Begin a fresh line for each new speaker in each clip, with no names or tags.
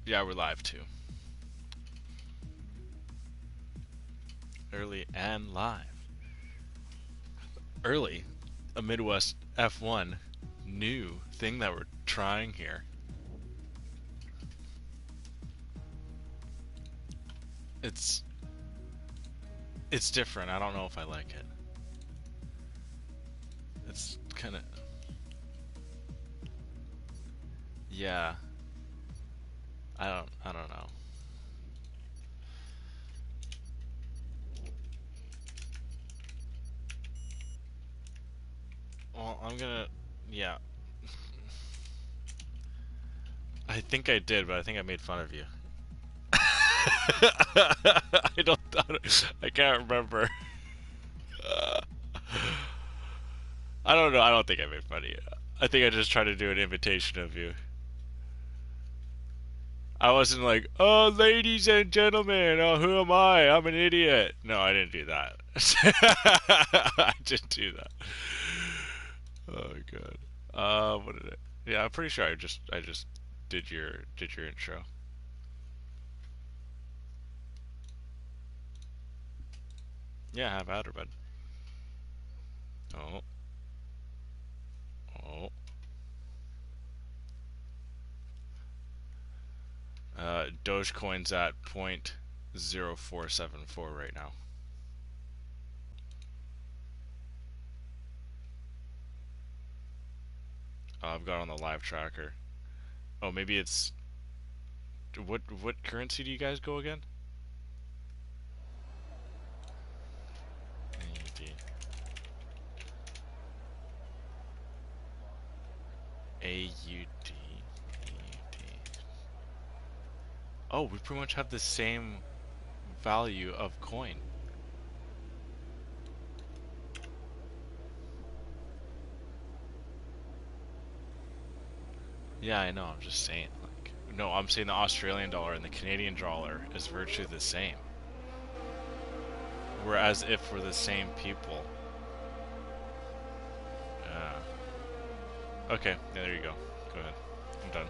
Yeah, we're live too. Early and live. Early, a Midwest F1 new thing that we're trying here. It's it's different. I don't know if I like it. It's kind of yeah. I don't know. Well, I'm gonna yeah. I think I did, but I think I made fun of you. I can't remember. I don't know. I don't think I made fun of you. I think I just tried to do an imitation of you. I wasn't like, oh, ladies and gentlemen, oh, who am I? I'm an idiot. No, I didn't do that. I didn't do that. Oh god. What did it? Yeah, I'm pretty sure I just did your intro. Yeah, have at her, bud. Oh, oh. Dogecoin's at 0.0474 right now. I've got on the live tracker. Oh, maybe it's what currency do you guys go again? AUD. AUD. Oh, we pretty much have the same value of coin. Yeah, I know. I'm just saying. Like, no, I'm saying the Australian dollar and the Canadian dollar is virtually the same. We're as if we're the same people. Yeah. Okay. Yeah, there you go. Go ahead. I'm done.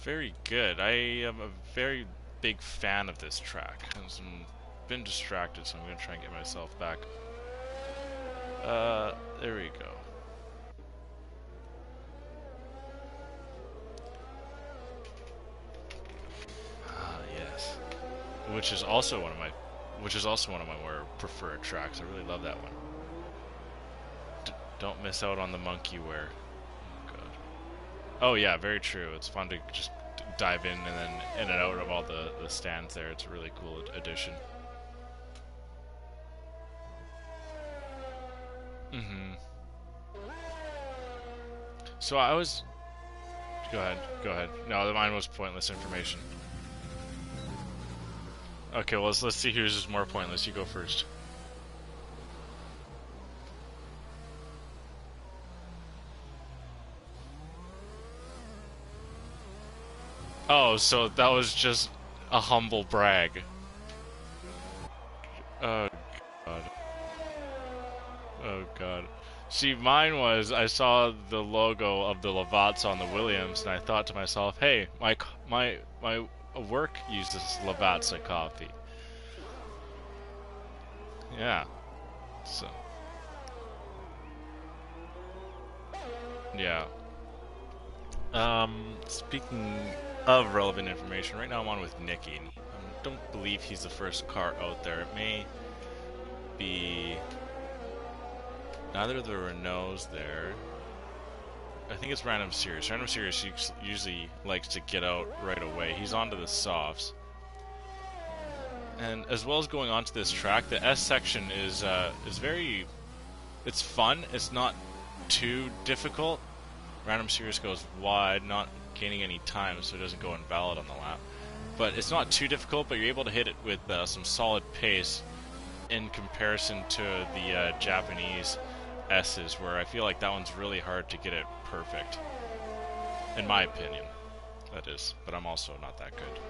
Very good. I am a very big fan of this track. I've been distracted, so I'm gonna try and get myself back. There we go. Ah, yes. Which is also one of my, which is also one of my more preferred tracks. I really love that one. Don't miss out on the monkey wear. Oh, God. Oh yeah, very true. It's fun to just dive in and then in and out of all the stands there. It's a really cool addition. Mm-hmm. So I was. Go ahead. Go ahead. No, mine was pointless information. Okay, well let's see whose is more pointless. You go first. Oh, so that was just a humble brag. Oh god. Oh god. See, mine was I saw the logo of the Lavazza on the Williams, and I thought to myself, "Hey, my work uses Lavazza coffee." Yeah. So yeah. Speaking of relevant information, right now I'm on with Nicky. And I don't believe he's the first car out there. It may be neither of the Renaults there. I think it's Random Series. Random Series usually likes to get out right away. He's onto the softs. And as well as going onto this track, the S section is very, it's fun. It's not too difficult. Random Series goes wide, not gaining any time, so it doesn't go invalid on the lap. But it's not too difficult, but you're able to hit it with some solid pace in comparison to the Japanese S's, where I feel like that one's really hard to get it perfect. In my opinion, that is. But I'm also not that good.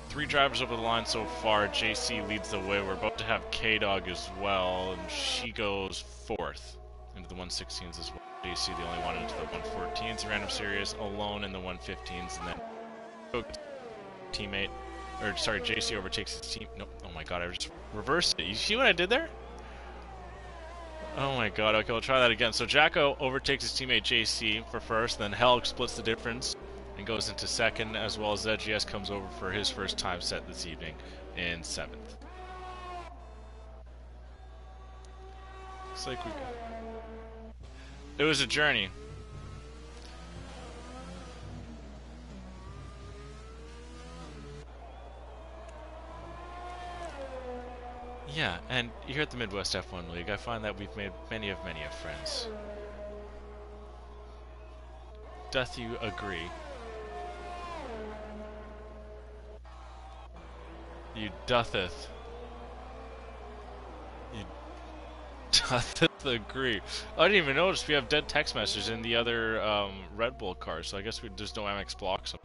Three drivers over the line so far. JC leads the way. We're about to have K-Dog as well, and she goes 4th into the 116s as well. JC the only one into the 114s. Random Series alone in the 115s, and then teammate, or sorry, JC overtakes his team. Nope. Oh my god, I just reversed it. You see what I did there? Oh my god. Okay, we'll try that again. So Jacko overtakes his teammate JC for first, then Helg splits the difference and goes into second, as well as ZGS comes over for his first time set this evening in 7th. Looks like it was a journey. Yeah, and here at the Midwest F1 League, I find that we've made many of friends. Doth you agree? You dotheth. You dotheth agree. I didn't even notice we have dead text messages in the other Red Bull cars, so I guess there's no MX blocks them.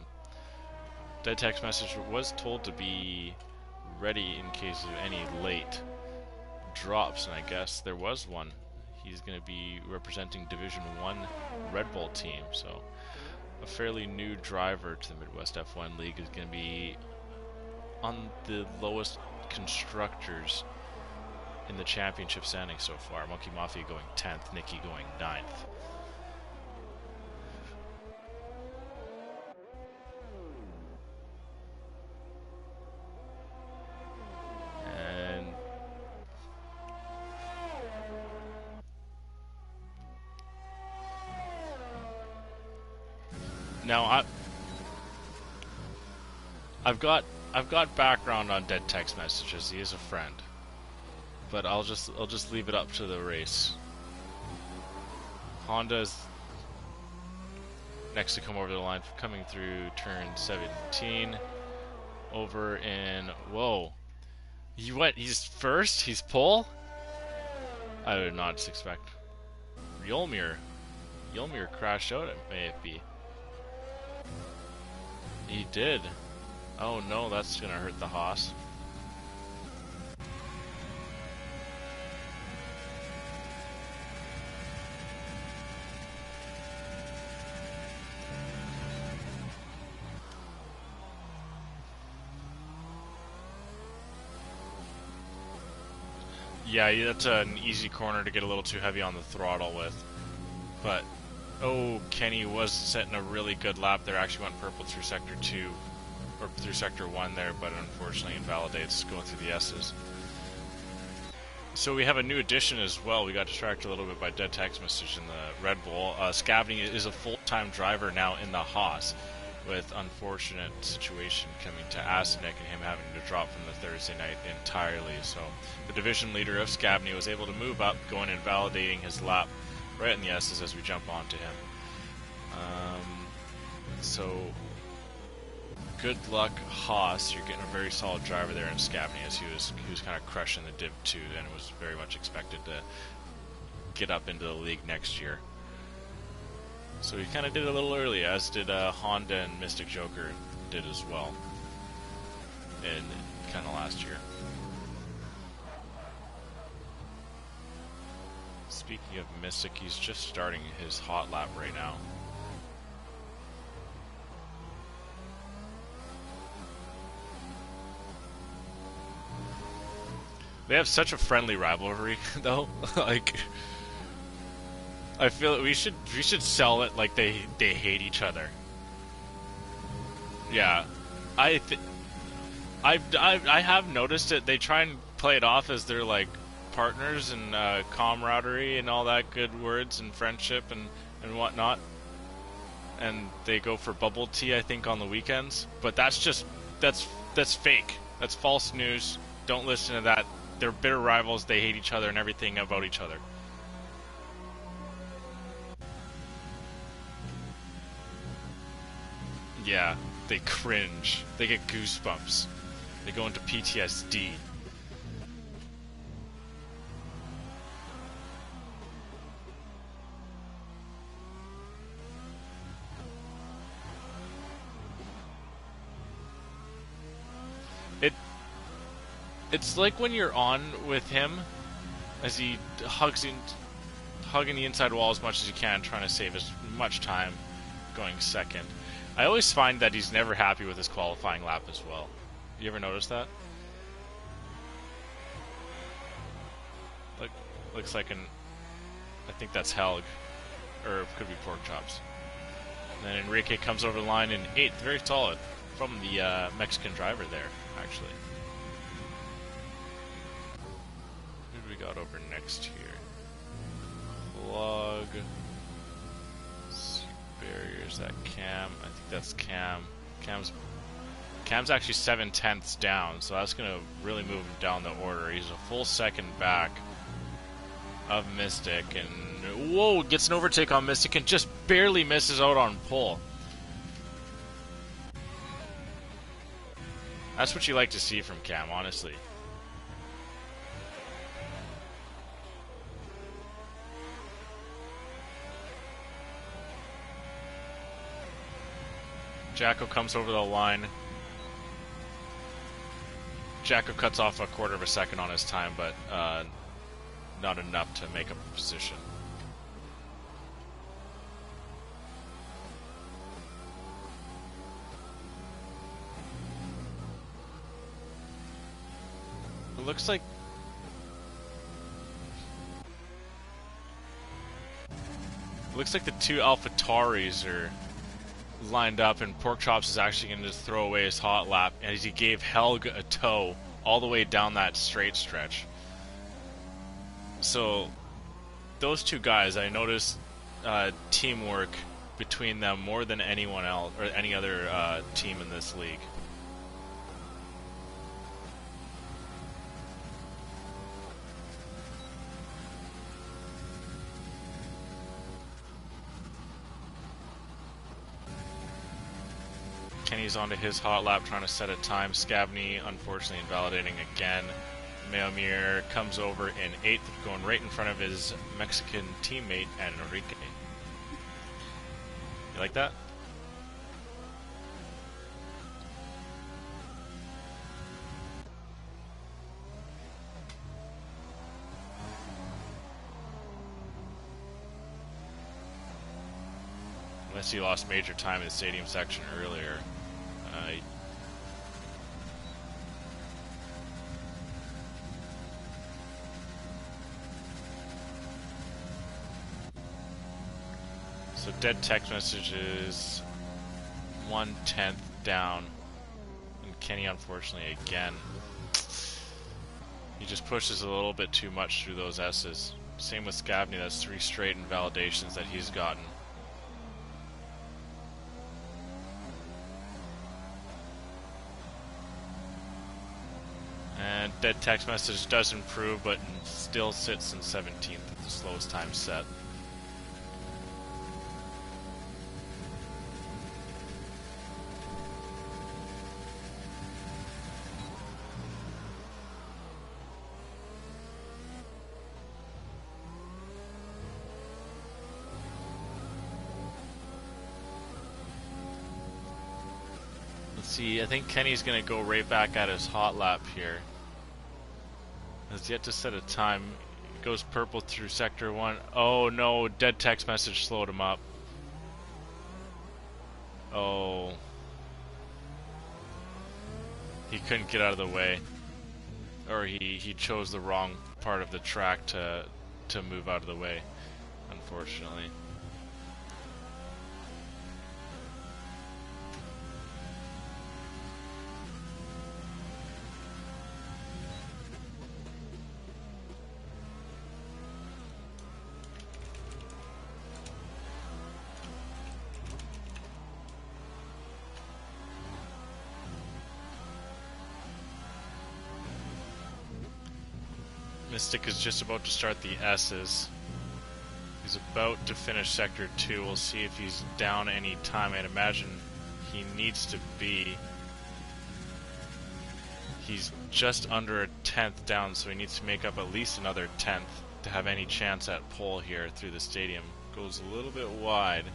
Dead text message was told to be ready in case of any late drops, and I guess there was one. He's going to be representing Division 1 Red Bull team, so a fairly new driver to the Midwest F1 League is going to be on the lowest constructors in the championship standing so far. Monkey Mafia going 10th, Nikki going 9th. And now I've got background on dead text messages. He is a friend, but I'll just leave it up to the race. Honda's next to come over the line, coming through turn 17. Over in whoa, he's first. He's pole. I would not expect. Yolmir crashed out at AFB. He did. Oh no, that's gonna hurt the Haas. Yeah, that's an easy corner to get a little too heavy on the throttle with. But, oh, Kenny was setting a really good lap there. Actually went purple through Sector 2, or through Sector 1 there, but unfortunately invalidates going through the S's. So we have a new addition as well. We got distracted a little bit by dead text message in the Red Bull. Scavney is a full-time driver now in the Haas, with unfortunate situation coming to Asenek and him having to drop from the Thursday night entirely. So the division leader of Scavney was able to move up, going and validating his lap right in the S's as we jump onto him. So good luck, Haas. You're getting a very solid driver there in Scavney, as he was kind of crushing the Div 2 and was very much expected to get up into the league next year. So he kind of did a little early, as did Honda and Mystic Joker did as well in kind of last year. Speaking of Mystic, he's just starting his hot lap right now. They have such a friendly rivalry, though. Like, I feel we should sell it like they hate each other. Yeah, I have noticed it. They try and play it off as they're like partners and camaraderie and all that good words and friendship and whatnot. And they go for bubble tea, I think, on the weekends. But that's fake. That's false news. Don't listen to that. They're bitter rivals. They hate each other and everything about each other. Yeah, they cringe. They get goosebumps. They go into PTSD. It's like when you're on with him, as he hugging the inside wall as much as he can, trying to save as much time going second. I always find that he's never happy with his qualifying lap as well. You ever notice that? Looks like I think that's Helg, or it could be Pork Chops. And then Enrique comes over the line in 8th, very solid from the Mexican driver there, actually. Who do we got over next here? Plug. Barriers, that Cam. I think that's Cam. Cam's actually 7/10ths down, so that's going to really move him down the order. He's a full second back of Mystic, and whoa, gets an overtake on Mystic and just barely misses out on pole. That's what you like to see from Cam, honestly. Jacko comes over the line. Jacko cuts off a quarter of a second on his time, but not enough to make up a position. It looks like the two AlphaTauris are lined up, and Pork Chops is actually going to just throw away his hot lap as he gave Helg a tow all the way down that straight stretch. So those two guys, I noticed teamwork between them more than anyone else or any other team in this league. Kenny's onto his hot lap trying to set a time. Scavney unfortunately invalidating again. Meomir comes over in 8th, going right in front of his Mexican teammate Enrique. You like that? Unless he lost major time in the stadium section earlier. So dead text messages 1/10 down. And Kenny unfortunately again. He just pushes a little bit too much through those S's. Same with Scavney, that's 3 straight invalidations that he's gotten. And dead text message does improve, but still sits in 17th at the slowest time set. See, I think Kenny's going to go right back at his hot lap here. Has yet to set a time. It goes purple through sector 1. Oh no, dead text message slowed him up. Oh. He couldn't get out of the way. Or he chose the wrong part of the track to move out of the way, unfortunately. Mystic is just about to start the S's. He's about to finish sector 2. We'll see if he's down any time. I'd imagine he needs to be. He's just under a 10th down, so he needs to make up at least another 10th to have any chance at pole here through the stadium. Goes a little bit wide.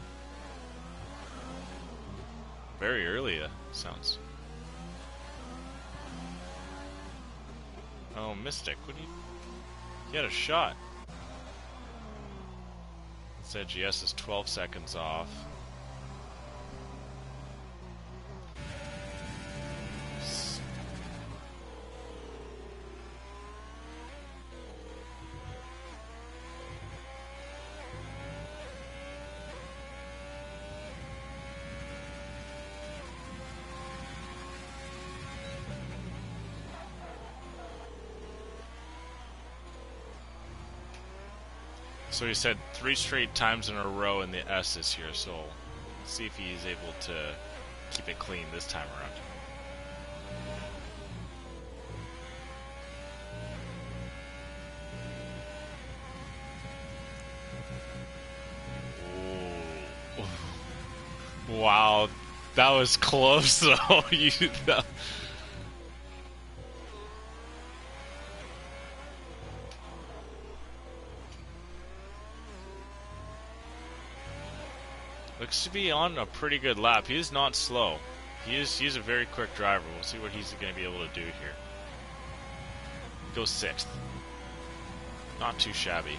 Very early, sounds. Oh, Mystic, what do you... He had a shot. Said GS is 12 seconds off. So he said 3 straight times in a row in the S this year, so let's see if he's able to keep it clean this time around. Oh. Wow, that was close though. Looks to be on a pretty good lap. He is not slow. He's a very quick driver. We'll see what he's going to be able to do here. Goes 6th. Not too shabby.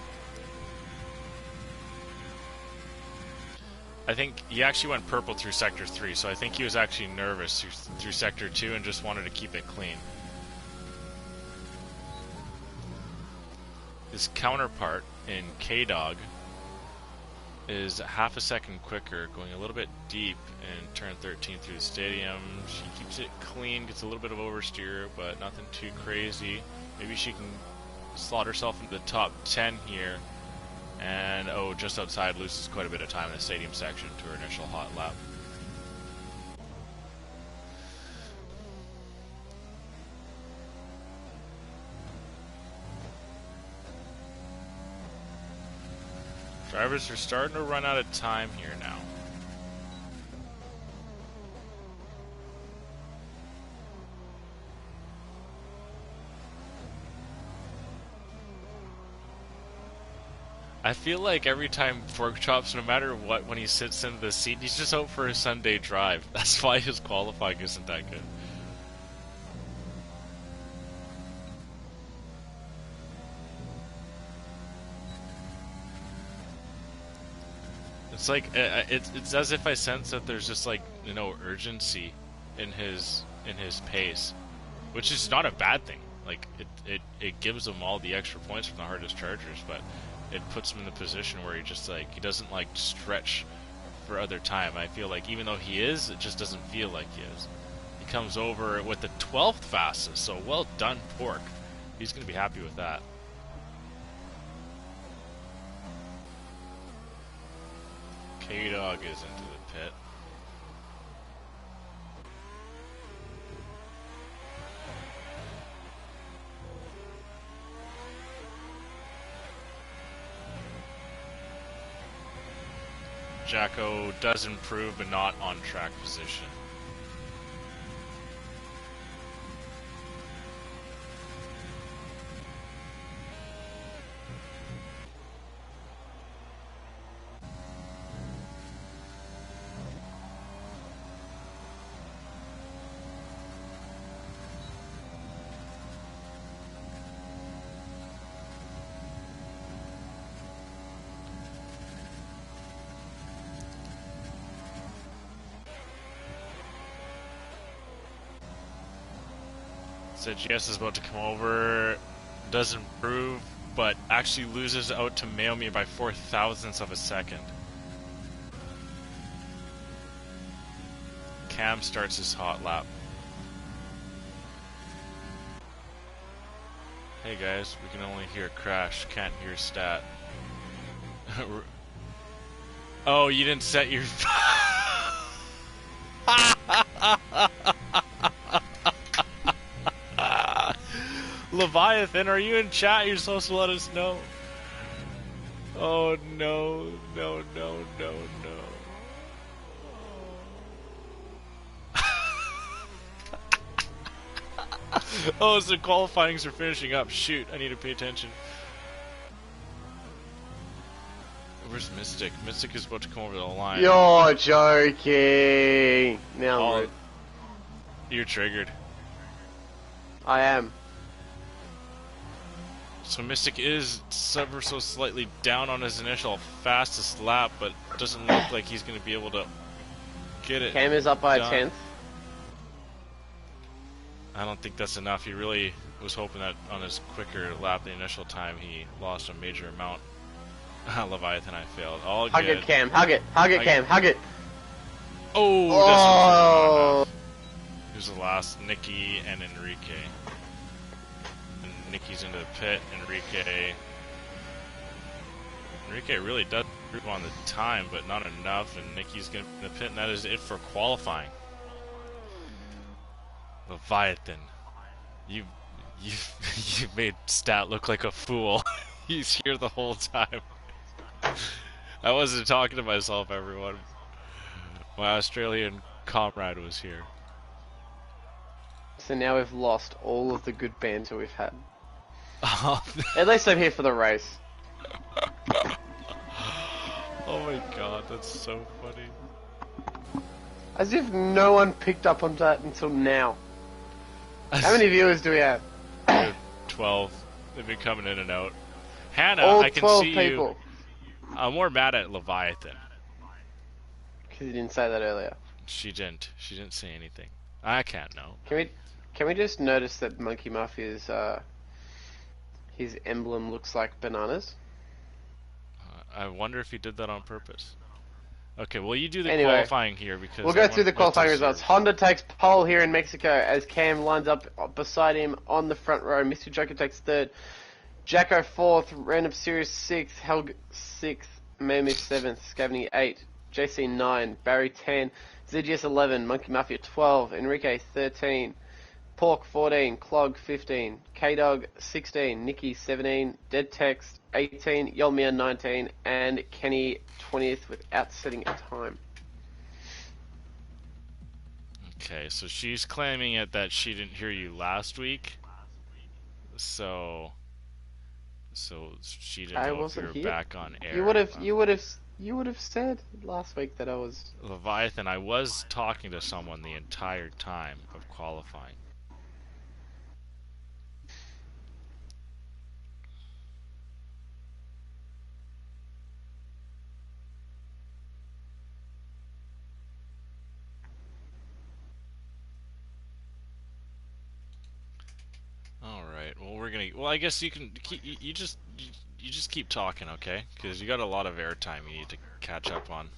I think he actually went purple through Sector 3, so I think he was actually nervous through Sector 2 and just wanted to keep it clean. His counterpart in K-Dog is half a second quicker, going a little bit deep in turn 13 through the stadium. She keeps it clean, gets a little bit of oversteer, but nothing too crazy. Maybe she can slot herself into the top 10 here. And, oh, just outside, loses quite a bit of time in the stadium section to her initial hot lap. Drivers are starting to run out of time here now. I feel like every time Pork Chops, no matter what, when he sits in the seat, he's just out for a Sunday drive. That's why his qualifying isn't that good. It's like it's as if I sense that there's just like, you know, urgency in his pace, which is not a bad thing. Like it gives him all the extra points from the hardest chargers, but it puts him in the position where he just like, he doesn't like stretch for other time. I feel like even though he is, it just doesn't feel like he is. He comes over with the 12th fastest, so well done, Pork. He's gonna be happy with that. K-Dog is into the pit. Jacko does improve, but not on track position. Said GS is about to come over, does improve, but actually loses out to Mailme by 0.004 of a second. Cam starts his hot lap. Hey guys, we can only hear crash, can't hear stat. Oh, you didn't set your... Leviathan, are you in chat? You're supposed to let us know. Oh no, no, no, no, no. Oh, so qualifyings are finishing up. Shoot, I need to pay attention. Where's Mystic? Mystic is about to come over the line.
You're joking. Now I'm rude.
You're triggered.
I am.
So Mystic is ever so slightly down on his initial fastest lap, but doesn't look like he's going to be able to get it.
Cam is up by
done.
a tenth.
I don't think that's enough. He really was hoping that on his quicker lap, the initial time, he lost a major amount. Leviathan, I failed. All
Hug
good.
it, Cam. Hug it. Hug it, Cam. Hug it.
Oh, this was not enough. Who's the last? Nikki and Enrique. And Nikki's into the pit. Enrique really does improve on the time, but not enough. And Nikki's going to the pit, and that is it for qualifying. Leviathan, you made Stat look like a fool. He's here the whole time. I wasn't talking to myself, everyone. My Australian comrade was here.
So now we've lost all of the good banter we've had. At least I'm here for the race.
Oh my god, that's so funny.
As if no one picked up on that until now. How many viewers do we have?
12. They've been coming in and out. Hannah,
all
I can
12
see
people.
you. I'm more mad at Leviathan.
Because you didn't say that earlier.
She didn't. She didn't say anything. I can't know.
Can we just notice that Monkey Mafia's his emblem looks like bananas?
I wonder if he did that on purpose. Okay, well you do the
Anyway,
qualifying here because
we'll go through the qualifying results. Honda takes pole here in Mexico as Cam lines up beside him on the front row. Mr. Joker takes third. Jacko 4th, Random Series 6th, Helg 6th, Mammoth 7th, Scavney 8, JC 9, Barry 10, ZGS 11, Monkey Mafia 12, Enrique 13, Pork 14, Clog 15, K-Dog 16, Nikki 17, Dead Text 18, Yolmia 19, and Kenny 20th without setting a time.
Okay, so she's claiming it that she didn't hear you last week. So she didn't know if you were back on air.
You would have said last week that I was.
Leviathan, I was talking to someone the entire time of qualifying. All right. Well, we're gonna. Well, I guess you can. You just keep talking, okay? Because you got a lot of airtime you need to catch up on.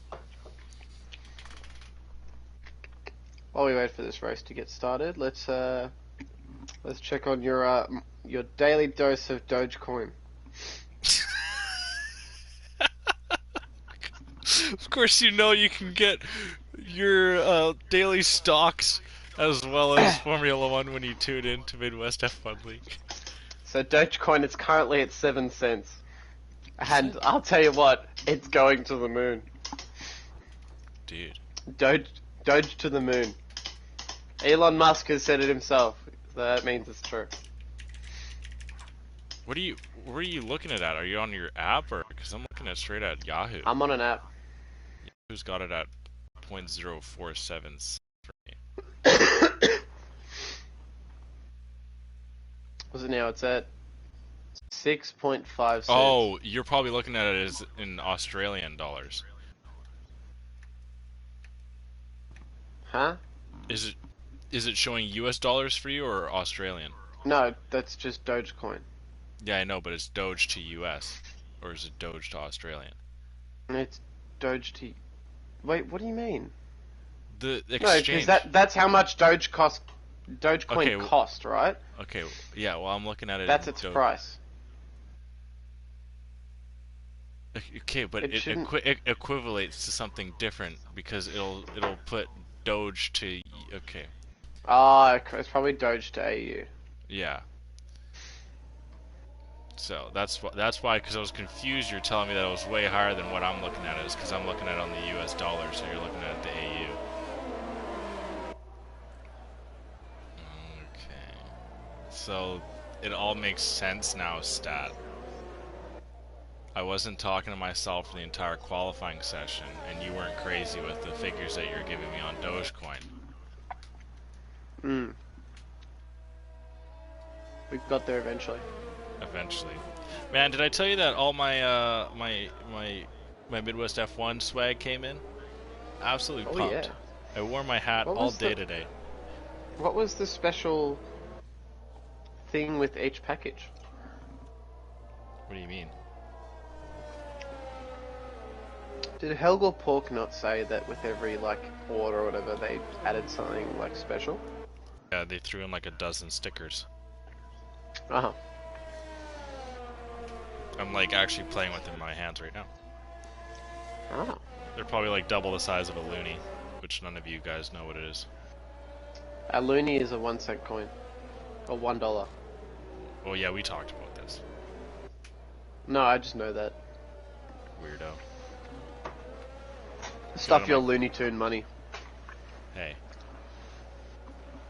While we wait for this race to get started, let's check on your daily dose of Dogecoin.
Of course, you know you can get your daily stocks as well as Formula One when you tune in to MidWest F1 League.
So Dogecoin is currently at 7 cents. And I'll tell you what, it's going to the moon.
Dude.
Doge to the moon. Elon Musk has said it himself. So that means it's true.
Where are you looking at? Are you on your app or? Because I'm looking at straight at Yahoo.
I'm on an app.
Yahoo's got it at 0.047 for me.
What's it now? It's at 6.5 cents.
Oh, you're probably looking at it as in Australian dollars.
Huh?
Is it showing US dollars for you or Australian?
No, that's just Dogecoin.
Yeah, I know, but it's Doge to US. Or is it Doge to Australian?
It's Doge to... Wait, what do you mean?
The exchange...
No, because that's how much Dogecoin cost, right?
Okay, yeah, well, I'm looking at it...
That's its price.
Okay, but it equivalates to something different because it'll put Doge to... Okay.
Ah, it's probably Doge to AU.
Yeah. So that's why, because I was confused. You're telling me that it was way higher than what I'm looking at. Is because I'm looking at it on the US dollar, so you're looking at the AU. Okay. So it all makes sense now, stat. I wasn't talking to myself for the entire qualifying session, and you weren't crazy with the figures that you're giving me on Dogecoin.
We got there eventually.
Eventually. Man, did I tell you that all my my Midwest F1 swag came in? Absolutely pumped.
Yeah.
I wore my hat all day today.
What was the special thing with each package?
What do you mean?
Did Helg or Pork not say that with every order or whatever they added something special?
Yeah, they threw in like a dozen stickers.
Uh-huh.
I'm actually playing with them in my hands right now.
Oh.
They're probably double the size of a loonie, which none of you guys know what it is.
A loonie is a 1-cent coin. Or $1.
Oh yeah, we talked about this.
No, I just know that.
Weirdo.
Stuff your Looney Tune money.
Hey.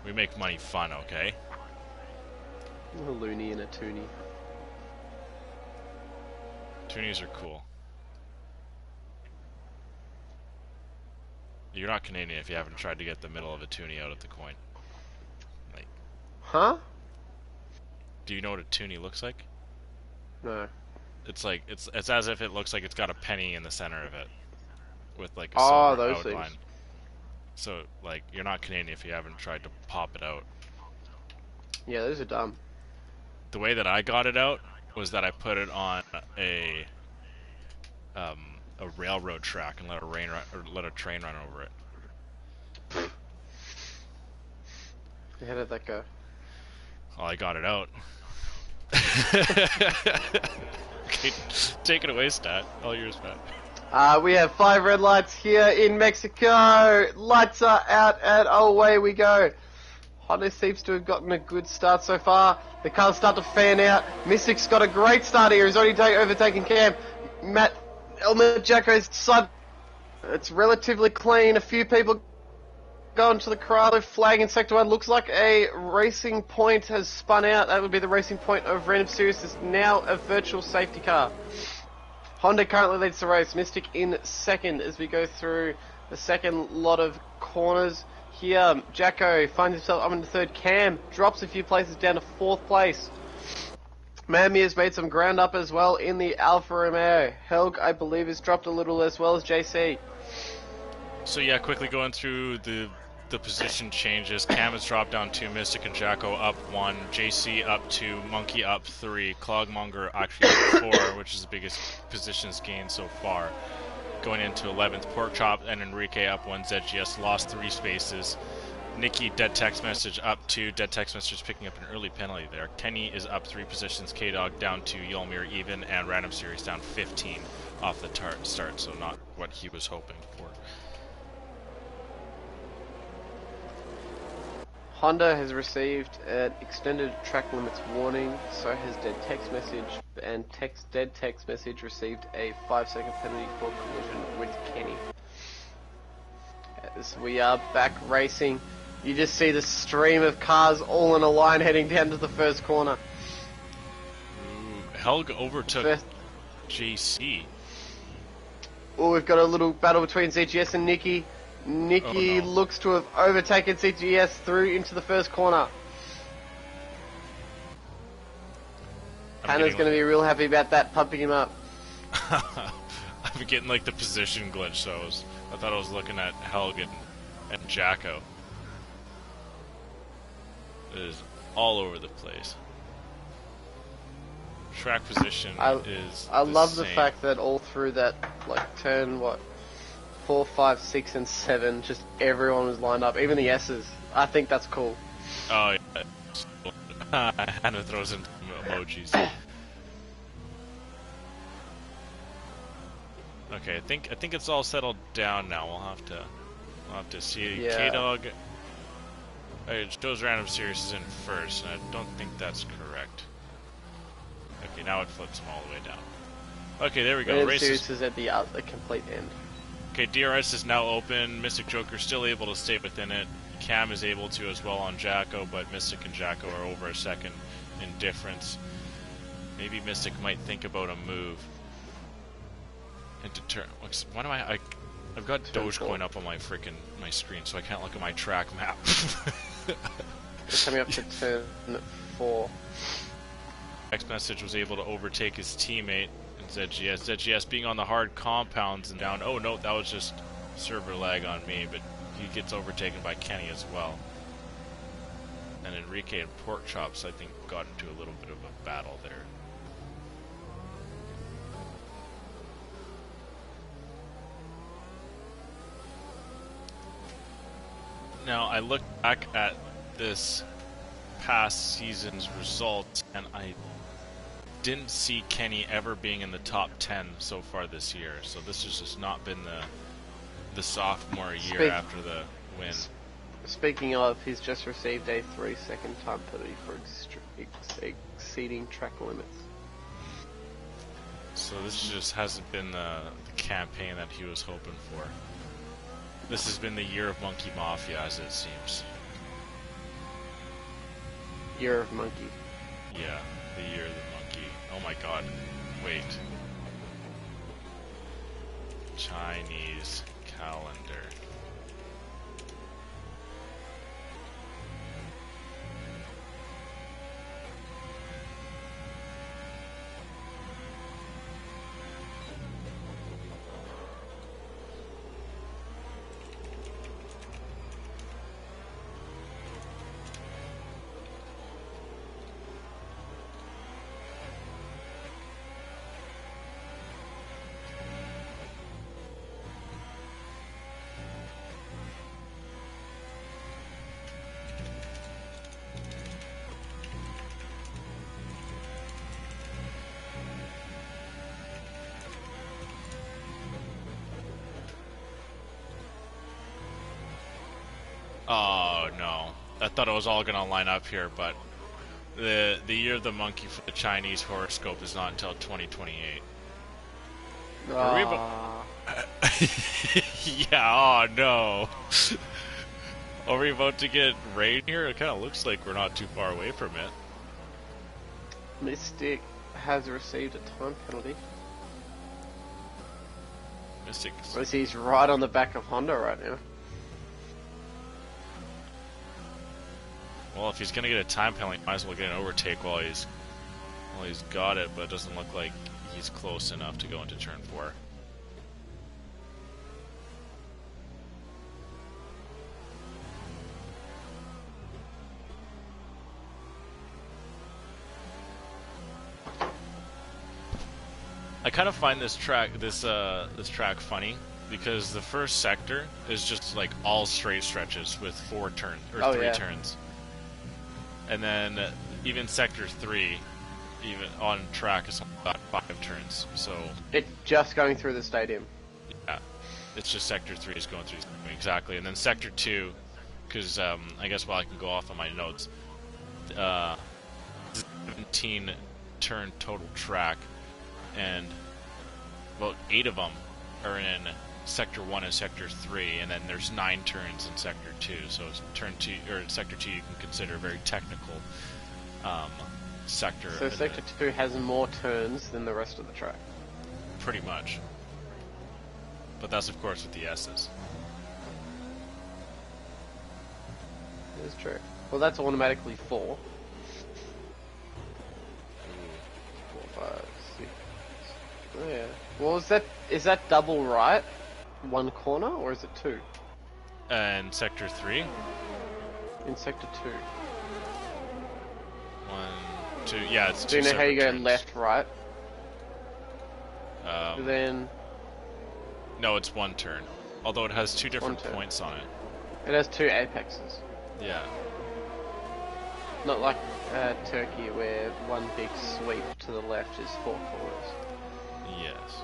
We make money fun, okay?
A loony and a toonie.
Toonies are cool. You're not Canadian if you haven't tried to get the middle of a toonie out of the coin.
Huh?
Do you know what a toonie looks like?
No.
It's it's as if it looks like it's got a penny in the center of it, with a silver
those
outline.
things.
So you're not Canadian if you haven't tried to pop it out.
Yeah, those are dumb.
The way that I got it out was that I put it on a railroad track and let a train run over it.
How did that go?
Well, I got it out. Okay, take it away, Stat. All yours, Matt.
We have 5 red lights here in Mexico. Lights are out and away we go. Honda seems to have gotten a good start so far. The cars start to fan out. Mystic's got a great start here. He's already overtaken Cam. Jacko's side. It's relatively clean. A few people going to the Corrado flag in Sector 1. Looks like a Racing Point has spun out. That would be the Racing Point of Random Series. Is now a virtual safety car. Honda currently leads the race. Mystic in second as we go through the second lot of corners. Here, Jacko finds himself up in the third. Cam drops a few places down to 4th place. Mammy has made some ground up as well in the Alfa Romeo. Helg, I believe, has dropped a little as well as JC.
So yeah, quickly going through the position changes. Cam has dropped down 2, Mystic and Jacko up 1, JC up 2, Monkey up 3, Clogmonger actually up 4, which is the biggest positions gain so far. Going into 11th, Porkchop and Enrique up 1, ZGS lost 3 spaces. Nikki, dead text message up 2, dead text message picking up an early penalty there. Kenny is up 3 positions, K-Dog down 2, Yolmir even, and Random Series down 15 off the start, so not what he was hoping for.
Honda has received an extended track limits warning, so has dead text message, and dead text message received a 5-second penalty for collision with Kenny. As we are back racing, you just see the stream of cars all in a line heading down to the first corner.
Helg overtook JC.
Oh, we've got a little battle between ZGS and Nikki. Nikki looks to have overtaken CGS through into the first corner. Hannah's going to be real happy about that, pumping him up.
I'm getting the position glitch, so I thought I was looking at Helg and Jacko. It is all over the place. Track position is
I love
the
the fact that all through that, turn, 4, 5, 6, and 7, just everyone was lined up, even the S's. I think that's cool.
Oh, yeah. Hannah throws in emojis. Okay, I think it's all settled down now. We'll have to see.
Yeah.
K-Dog. It shows Random Series is in first, and I don't think that's correct. Okay, now it flips them all the way down. Okay, there we go.
Random Series is at the complete end.
Okay, DRS is now open. Mystic Joker still able to stay within it. Cam is able to as well on Jacko, but Mystic and Jacko are over a second in difference. Maybe Mystic might think about a move. Into turn. Why do I've got Dogecoin up on my screen, so I can't look at my track map.
We're coming up to turn 4.
Next message was able to overtake his teammate in ZGS. ZGS being on the hard compounds and down. Oh no, that was just server lag on me, but he gets overtaken by Kenny as well. And Enrique and Pork Chops, I think, got into a little bit of a battle there. Now, I look back at this past season's results, and I didn't see Kenny ever being in the top 10 so far this year. So this has just not been the sophomore year after the win.
Speaking of, he's just received a 3-second time penalty for exceeding track limits.
So this just hasn't been the campaign that he was hoping for. This has been the year of Monkey Mafia, as it seems.
Year of Monkey.
Yeah, the year of the monkey. Oh my god. Wait. Chinese calendar. Oh no. I thought it was all gonna line up here, but the year of the monkey for the Chinese horoscope is not until 2028. Yeah, oh no. Are we about to get rain here? It kinda looks like we're not too far away from it.
Mystic has received a time penalty.
Mystic.
He's right on the back of Honda right now.
Well, if he's gonna get a time penalty, might as well get an overtake while he's got it, but it doesn't look like he's close enough to go into turn 4. I kind of find this track funny because the first sector is just like all straight stretches with 4 turns or 3 turns, and then even sector 3, even on track, is about 5 turns. So
it's just going through the stadium.
Yeah, it's just sector 3 is going through exactly, and then sector 2, because I guess while I can go off on my notes, 17 turn total track, and about 8 of them are in sector 1 and sector 3, and then there's 9 turns in sector 2. So it's turn 2 or sector 2 you can consider a very technical sector.
So sector 2 has more turns than the rest of the track.
Pretty much. But that's of course with the S's.
That's true. Well, that's automatically 4. 4, 5, 6. Oh, yeah. Well, is that double right? 1 corner, or is it 2?
And sector 3?
In sector 2.
1, 2, yeah, it's 2.
Do you know how you go
turns.
left, right? Then...
No, it's 1 turn. Although it has 2 different points on it.
It has 2 apexes.
Yeah.
Not like Turkey, where one big sweep to the left is 4 corners.
Yes.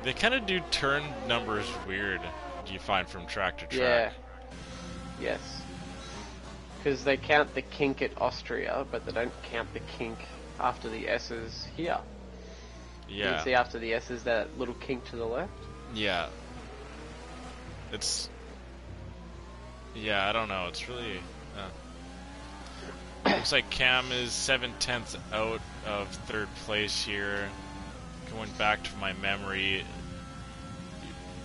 They kind of do turn numbers weird, do you find, from track to track?
Yeah. Yes. Because they count the kink at Austria, but they don't count the kink after the S's here.
Yeah.
You see after the S's that little kink to the left?
Yeah. It's Yeah, I don't know. It's really. Looks like Cam is 7/10 out of third place here. Going back to my memory,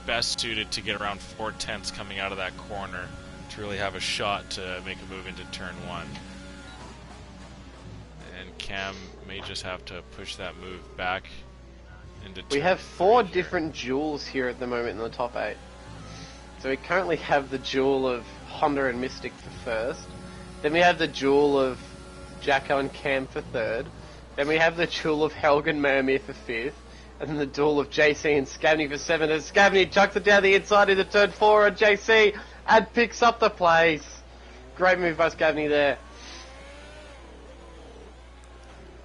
best suited to get around 4/10 coming out of that corner to really have a shot to make a move into turn 1. And Cam may just have to push that move back into turn
We have 4
3 here.
different duels here at the moment in the top 8. So we currently have the duel of Honda and Mystic for first. Then we have the duel of Jacko and Cam for third. Then we have the duel of Helg and Mermir for fifth. And then the duel of JC and Scavney for seventh. As Scavney chucks it down the inside into turn 4 on JC and picks up the place. Great move by Scavney there.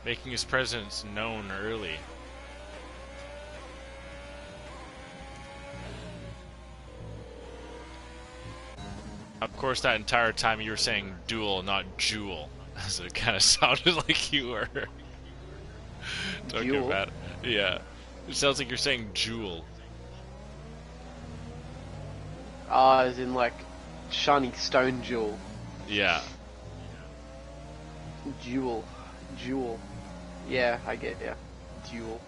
Making his presence known early. Of course, that entire time you were saying duel, not jewel. So it kind of sounded like you were talking
Jewel?
about. Yeah, it sounds like you're saying jewel.
As in like shiny stone jewel.
Yeah.
Jewel. Yeah, I get ya. Duel.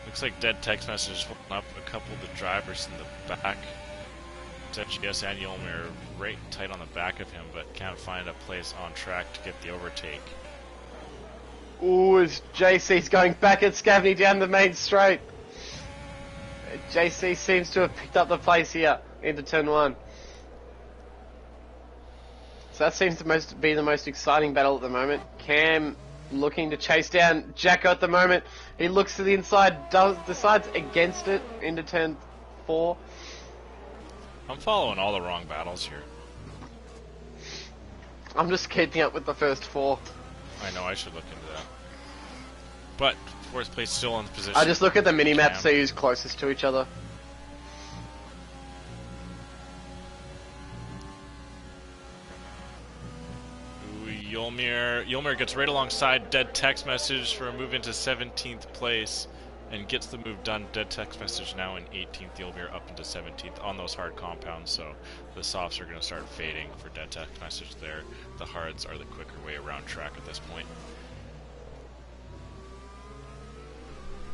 Looks like dead text messages holding up a couple of the drivers in the back. ZGS and Yolmer right tight on the back of him, but can't find a place on track to get the overtake.
Ooh, as JC's going back at Scavney down the main straight. JC seems to have picked up the place here into turn 1. So that seems to be the most exciting battle at the moment. Cam looking to chase down Jacko at the moment. He looks to the inside, decides against it into turn 4.
I'm following all the wrong battles here.
I'm just keeping up with the first 4.
I know, I should look into that. But, fourth place still in position.
I just look at the minimap to
Cam.
see who's closest to each other.
Ooh, Yolmer gets right alongside dead text message for a move into 17th place and gets the move done. Dead text message now in 18th. Yolmer up into 17th on those hard compounds, so the softs are going to start fading for dead text message there. The hards are the quicker way around track at this point.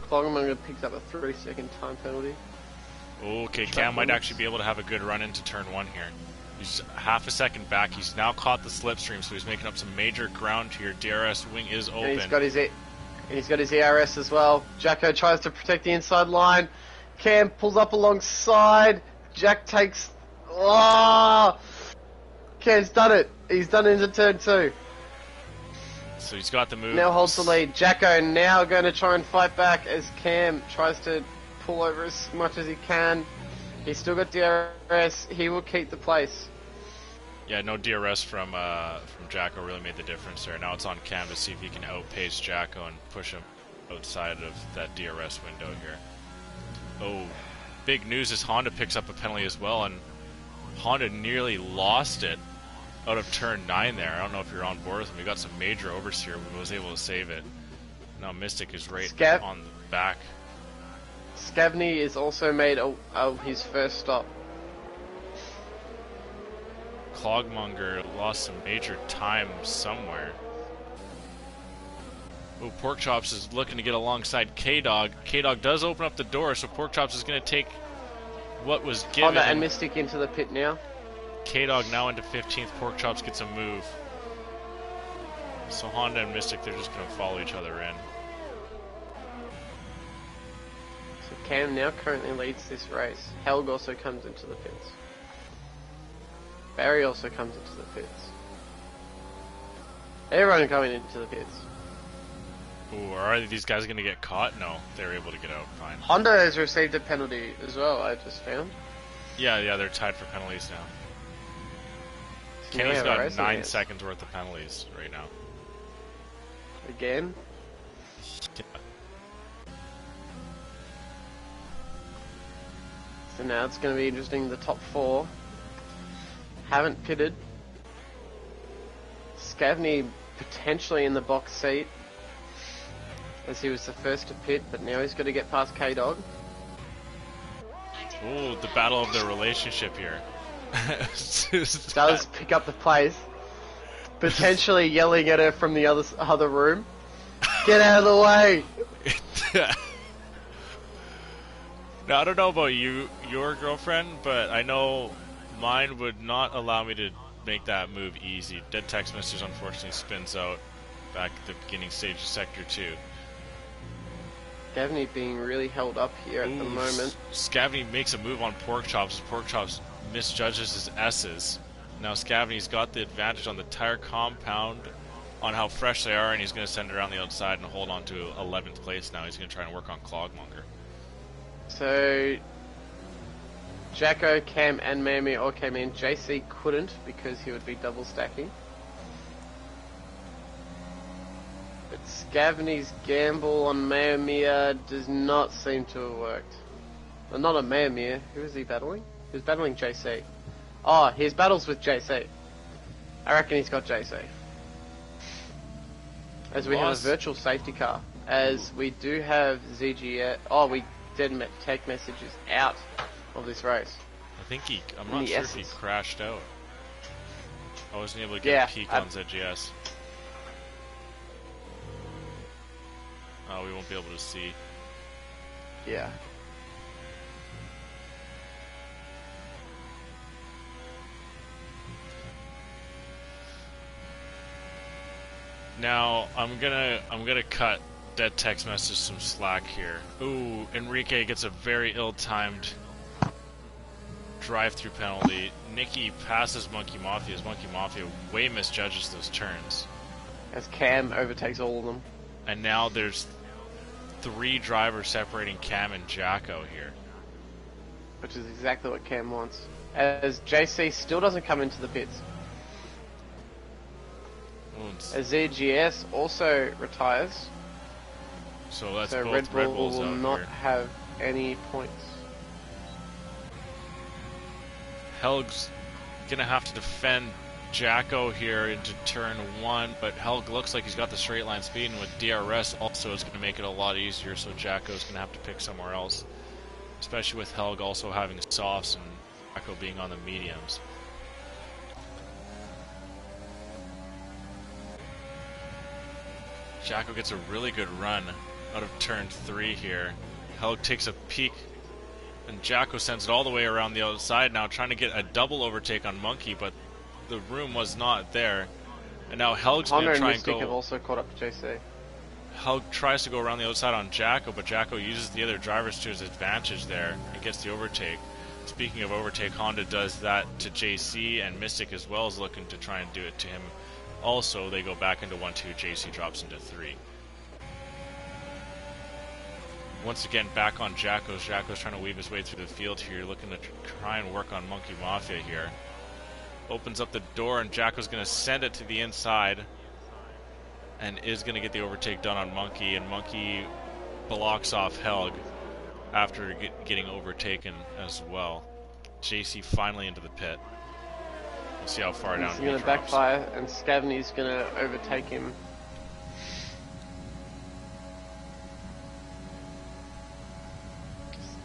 Cloggermonger picks up a 3-second time penalty.
Okay, Cam might actually be able to have a good run into turn 1 here. He's half a second back. He's now caught the slipstream, so he's making up some major ground here. DRS wing is open.
And he's got his ERS as well. Jacko tries to protect the inside line. Cam pulls up alongside. Jack takes... Oh! Cam's done it. He's done it into turn 2.
So he's got the move.
Now holds the lead. Jacko now going to try and fight back as Cam tries to pull over as much as he can. He's still got DRS. He will keep the place.
Yeah, no DRS from Jacko really made the difference there. Now it's on Cam to see if he can outpace Jacko and push him outside of that DRS window here. Oh, big news is Honda picks up a penalty as well, and Honda nearly lost it out of turn 9 there. I don't know if you're on board with him. We got some major oversteer, but was able to save it. Now Mystic is right on the back.
Scavney is also made his first stop.
Clogmonger lost some major time somewhere. Oh, Porkchops is looking to get alongside K-Dog. K-Dog does open up the door, so Porkchops is going to take what was given.
Honda and Mystic into the pit now.
K-Dog now into 15th. Porkchops gets a move. So Honda and Mystic, they're just going to follow each other in.
So Cam now currently leads this race. Helg also comes into the pits. Barry also comes into the pits. Everyone coming into the pits.
Ooh, are these guys going to get caught? No, they're able to get out fine.
Honda has received a penalty as well, I just found.
Yeah, they're tied for penalties now.
So
Kenny's
now we have a
got
race
9
against.
seconds worth of penalties right now.
Again.
Yeah.
So now it's going to be interesting. The top 4 haven't pitted. Scavney potentially in the box seat, as he was the first to pit, but now he's got to get past K-Dog.
Ooh, the battle of their relationship here.
Does pick up the pace, potentially yelling at her from the other room. Get out of the way!
Now, I don't know about your girlfriend, but I know mine would not allow me to make that move easy. Dead text message unfortunately spins out back at the beginning stage of Sector 2.
Scavney being really held up here at the moment.
Scavney makes a move on Pork Chops. Pork Chops misjudges his S's. Now Scavney's got the advantage on the tire compound on how fresh they are, and he's going to send it around the outside and hold on to 11th place now. He's going to try and work on Clogmonger.
So, Jacko, Cam, and Mamie all came in. JC couldn't because he would be double stacking. But Scavney's gamble on Maomir does not seem to have worked. Well, not on Maomir. Who is he battling? He was battling JC. Oh, his battles with JC. I reckon he's got JC. As we have a virtual safety car. As we do have ZGS. Oh, we did take messages out of this race.
I think I'm not sure if he crashed out. I wasn't able to get a peek on ZGS. Oh, we won't be able to see.
Yeah.
Now I'm gonna cut Dead text message some slack here. Ooh, Enrique gets a very ill-timed drive-through penalty. Nikki passes Monkey Mafia as Monkey Mafia way misjudges those turns.
As Cam overtakes all of them.
And now there's 3 drivers separating Cam and Jacko here.
Which is exactly what Cam wants. As JC still doesn't come into the pits. As ZGS also retires.
So that's
so
both
Red Bull
Bulls
will
out
not
here.
have any points.
Helg's gonna have to defend Jacko here into turn 1, but Helg looks like he's got the straight line speed, and with DRS also it's gonna make it a lot easier, so Jacko's gonna have to pick somewhere else. Especially with Helg also having softs and Jacko being on the mediums. Jacko gets a really good run out of turn 3 here. Helg takes a peek, and Jacko sends it all the way around the outside now, trying to get a double overtake on Monkey, but the room was not there. And now Helg's going to try and go...
have also caught up to JC.
Helg tries to go around the outside on Jacko, but Jacko uses the other drivers to his advantage there and gets the overtake. Speaking of overtake, Honda does that to JC, and Mystic as well is looking to try and do it to him. Also, they go back into 1-2, JC drops into 3. Once again, back on Jacko's. Jacko's trying to weave his way through the field here, looking to try and work on Monkey Mafia here. Opens up the door, and Jacko's going to send it to the inside, and is going to get the overtake done on Monkey, and Monkey blocks off Helg after getting overtaken as well. JC finally into the pit. We'll see how far down he drops.
He's going to backfire, and Scavney's going to overtake him.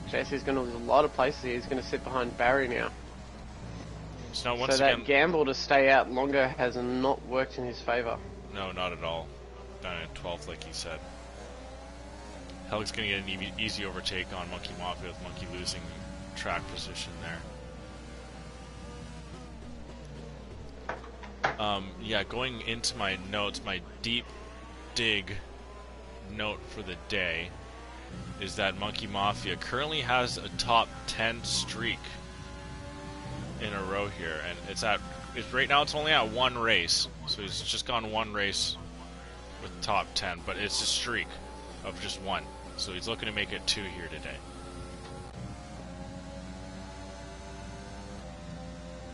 JC's going to lose a lot of places here. He's going to sit behind Barry now.
So, once
again,
that
gamble to stay out longer has not worked in his favour.
No, not at all. Down in 12th, like he said. Helg's going to get an easy overtake on Monkey Mafia, with Monkey losing track position there. Yeah, going into my notes, my deep dig note for the day is that Monkey Mafia currently has a top 10 streak in a row here, and right now it's only at 1 race, so he's just gone 1 race with top 10, but it's a streak of just 1, so he's looking to make it 2 here today.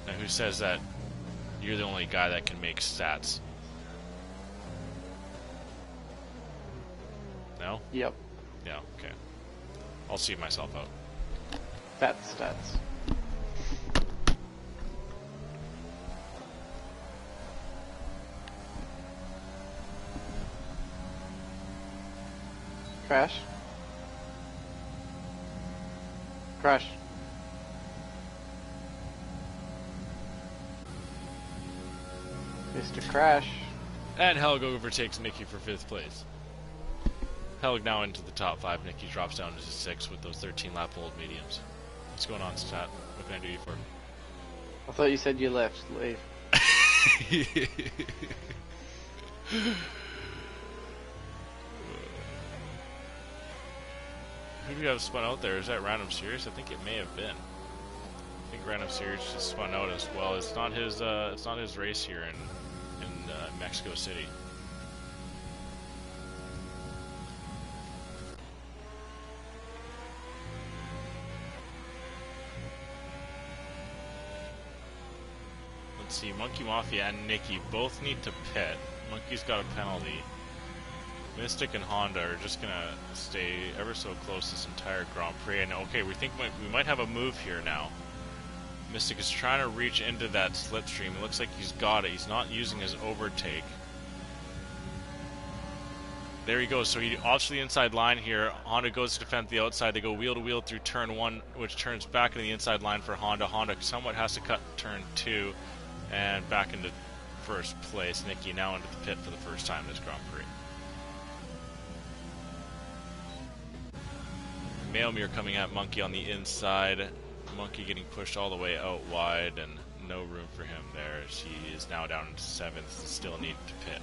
Now, who says that you're the only guy that can make stats? No?
Yep.
Yeah, okay. I'll see myself out.
That's stats. Crash. Crash. Mr. Crash.
And Helg overtakes Nicky for 5th place. Helg now into the top 5. Nicky drops down to 6 with those 13-lap old mediums. What's going on, Stat? What can I do you for?
I thought you said you left. Leave.
Who do we have spun out there? Is that Random Series? I think it may have been. I think Random Series just spun out as well. It's not his race here in Mexico City. Let's see, Monkey Mafia and Nicky both need to pit. Monkey's got a penalty. Mystic and Honda are just gonna stay ever so close this entire Grand Prix. And okay, we think we might have a move here now. Mystic is trying to reach into that slipstream. It looks like he's got it. He's not using his overtake. There he goes. So he opts to the inside line here. Honda goes to defend the outside. They go wheel to wheel through turn 1, which turns back into the inside line for Honda. Honda somewhat has to cut turn 2 and back into first place. Nicky now into the pit for the first time this Grand Prix. Mailmere coming at Monkey on the inside. Monkey getting pushed all the way out wide and no room for him there. She is now down to 7th, still need to pit.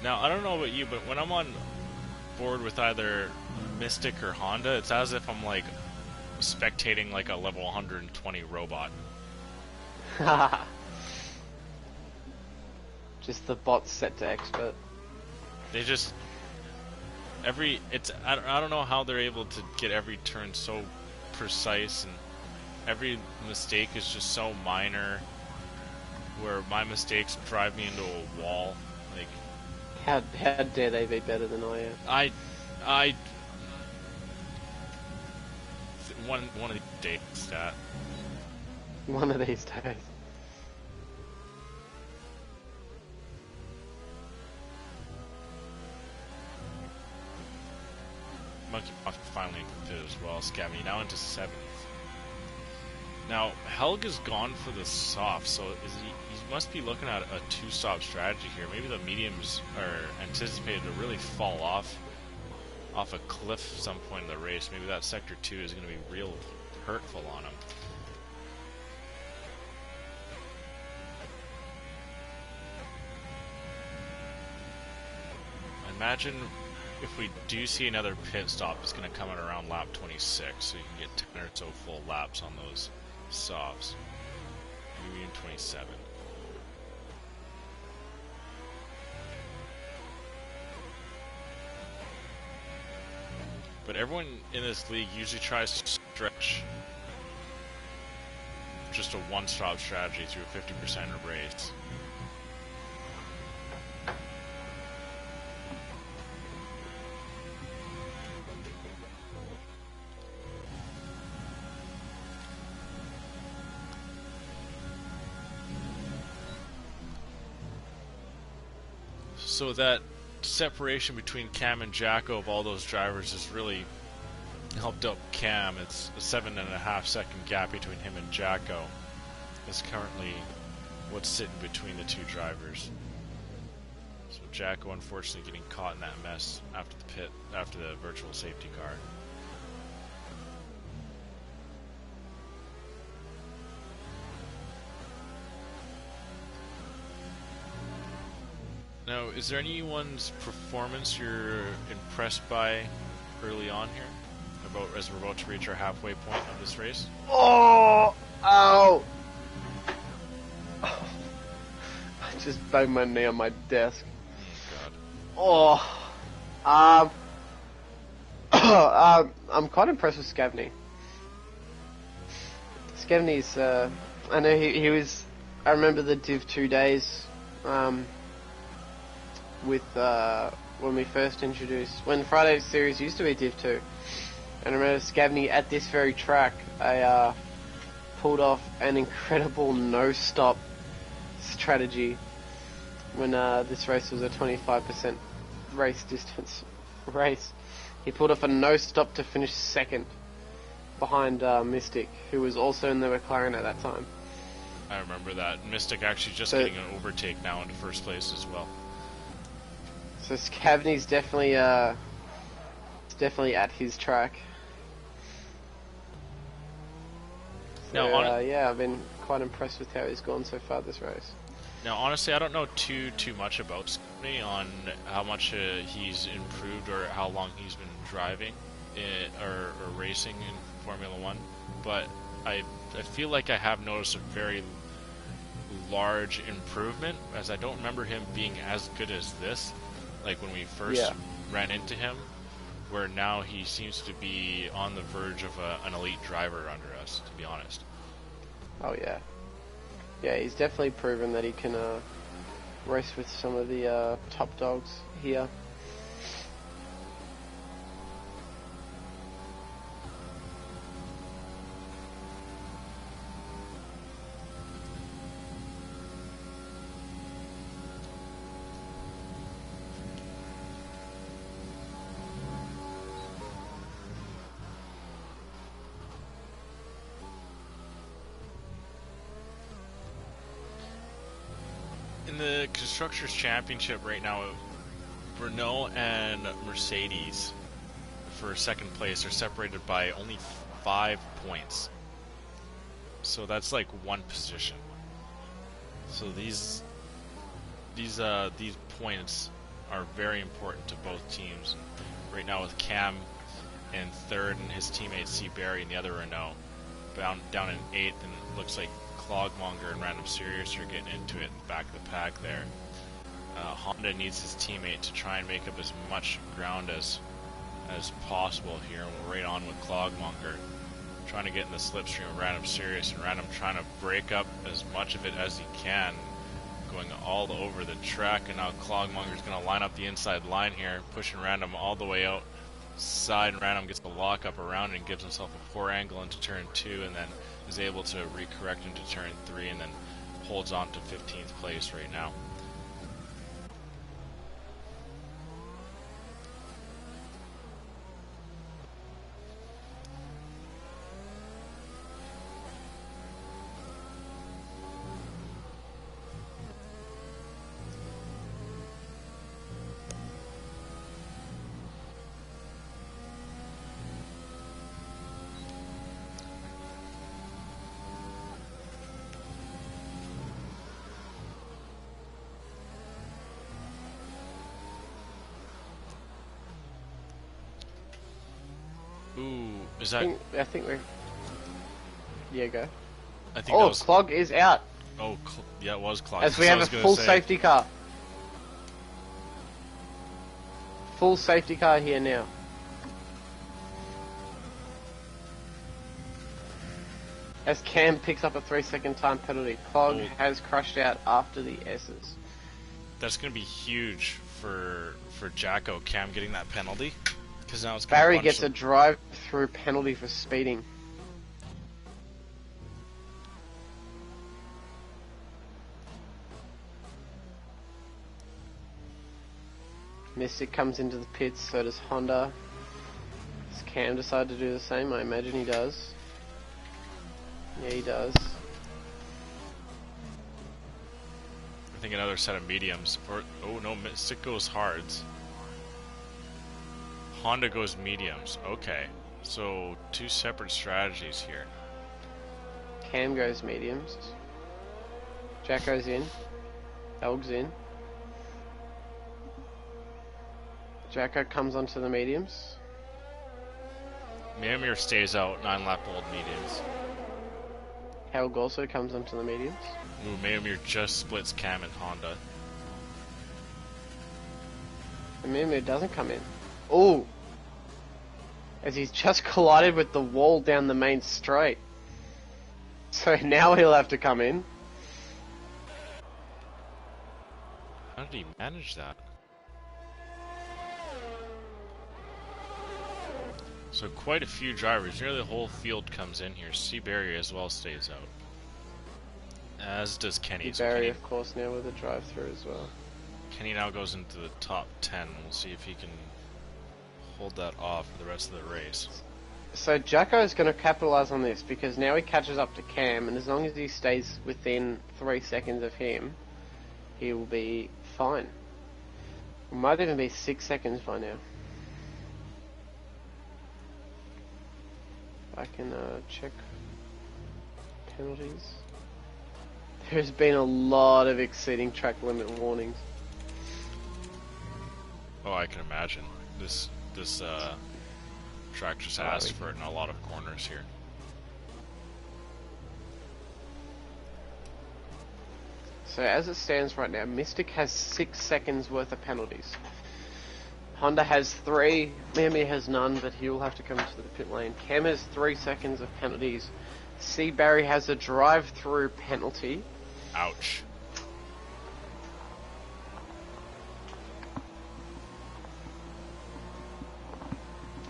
Now, I don't know about you, but when I'm on board with either Mystic or Honda, it's as if I'm like spectating like a level 120 robot.
Just the bots set to expert.
They just I don't know how they're able to get every turn so precise, and every mistake is just so minor, where my mistakes drive me into a wall. Like,
how dare they be better than I am?
One of these days, Stat.
One of these days.
Monkey finally into as well. Scabby now into 7th. Now Helg is gone for the soft, so he must be looking at a 2-stop strategy here. Maybe the mediums are anticipated to really fall off a cliff at some point in the race. Maybe that sector 2 is going to be real hurtful on him. Imagine if we do see another pit stop, it's going to come in around lap 26, so you can get 10 or so full laps on those softs. Maybe even 27. But everyone in this league usually tries to stretch just a one-stop strategy through a 50% race. So that separation between Cam and Jacko of all those drivers has really helped out Cam. It's a 7.5 second gap between him and Jacko. Is currently what's sitting between the two drivers. So Jacko unfortunately getting caught in that mess after the virtual safety car. Now, is there anyone's performance you're impressed by early on here? As we're about to reach our halfway point of this race?
Oh! Ow! I just banged my knee on my desk.
Oh,
God. Oh. I'm quite impressed with Scavney. Scavney's, I know he was, I remember the Div 2 days, with when we first introduced, when Friday series used to be Div 2, and I remember Scavney at this very track, I pulled off an incredible no-stop strategy when this race was a 25% race distance race. He pulled off a no stop to finish second behind Mystic, who was also in the McLaren at that time.
I remember that. Mystic actually just getting an overtake now into first place as well.
So Cavney's definitely at his track. So,
now,
yeah, I've been quite impressed with how he's gone so far this race.
Now, honestly, I don't know too much about Scotty on how much he's improved or how long he's been driving or racing in Formula 1, but I feel like I have noticed a very large improvement, as I don't remember him being as good as this, like when we first ran into him, where now he seems to be on the verge of an elite driver under us, to be honest.
Oh yeah. Yeah, he's definitely proven that he can race with some of the top dogs here.
In the Constructors' Championship right now, Renault and Mercedes for second place are separated by only 5 points. So that's like one position. So these points are very important to both teams. Right now with Cam in third and his teammate C. Barry in the other Renault down in 8th, and it looks like Clogmonger and Random Serious are getting into it in the back of the pack there. Honda needs his teammate to try and make up as much ground as possible here, and we're right on with Clogmonger trying to get in the slipstream of Random Serious, and Random trying to break up as much of it as he can, going all over the track, and now Clogmonger's going to line up the inside line here, pushing Random all the way outside, and Random gets the lock up around and gives himself a poor angle into turn 2, and then is able to recorrect into turn 3, and then holds on to 15th place right now. Ooh, is that...
I think we're... Yeah, go.
I think that was...
Clog is out.
Oh, yeah, it was Clog.
As we have a full safety car. Full safety car here now. As Cam picks up a 3-second time penalty. Clog has crushed out after the S's.
That's going to be huge for Jacko, Cam getting that penalty. Now it's
Barry gets a drive-through penalty for speeding. Mystic comes into the pits, so does Honda. Does Cam decide to do the same? I imagine he does. Yeah, he does.
I think another set of mediums. Or, oh no, Mystic goes hards. Honda goes mediums. Okay, so 2 separate strategies here.
Cam goes mediums. Jacko's in. Elg's in. Jacko comes onto the mediums.
Mamir stays out, 9-lap old mediums.
Helg also comes onto the mediums.
Ooh, Mamir just splits Cam and Honda.
And Mamir doesn't come in. Ooh! As he's just collided with the wall down the main straight. So now he'll have to come in.
How did he manage that? So quite a few drivers, nearly the whole field comes in here. Seabury as well stays out. As does Kenny.
Seabury, of course, now with a drive-through as well.
Kenny now goes into the top 10. We'll see if he can hold that off for the rest of the race.
So Jacko is going to capitalize on this because now he catches up to Cam, and as long as he stays within 3 seconds of him, he will be fine. It might even be 6 seconds by now. I can check penalties. There's been a lot of exceeding track limit warnings.
Oh, I can imagine. This track just asked for it in a lot of corners here.
So as it stands right now, Mystic has 6 seconds worth of penalties. Honda has 3, Miami has none, but he will have to come to the pit lane. Cam has 3 seconds of penalties. C. Barry has a drive-through penalty.
Ouch.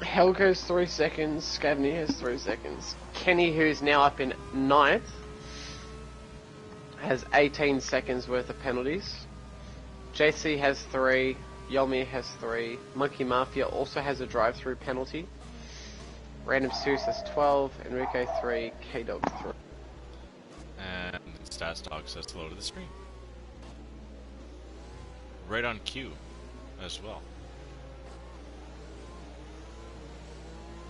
Helgo's 3 seconds, Scavney has 3 seconds. Kenny, who's now up in 9th, has 18 seconds worth of penalties. JC has 3, Yolmir has 3, Monkey Mafia also has a drive-through penalty. Random Sirius has 12, Enrico 3, K-Dog 3.
And Stats Dog says hello to the stream. Right on cue as well.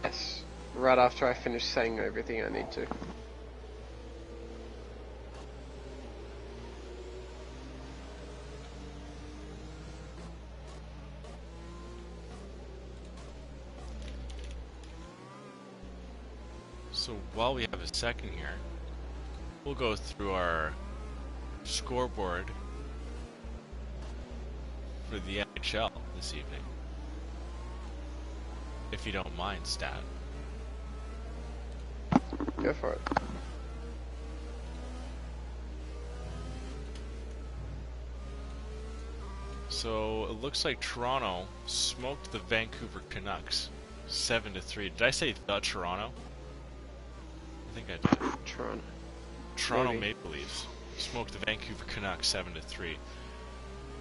Yes, right after I finish saying everything I need to.
So while we have a second here, we'll go through our scoreboard for the NHL this evening. If you don't mind, Stat.
Go for it.
So it looks like Toronto smoked the Vancouver Canucks 7-3. Did I say the Toronto? I think I did. Toronto
Maybe.
Maple Leafs smoked the Vancouver Canucks 7-3.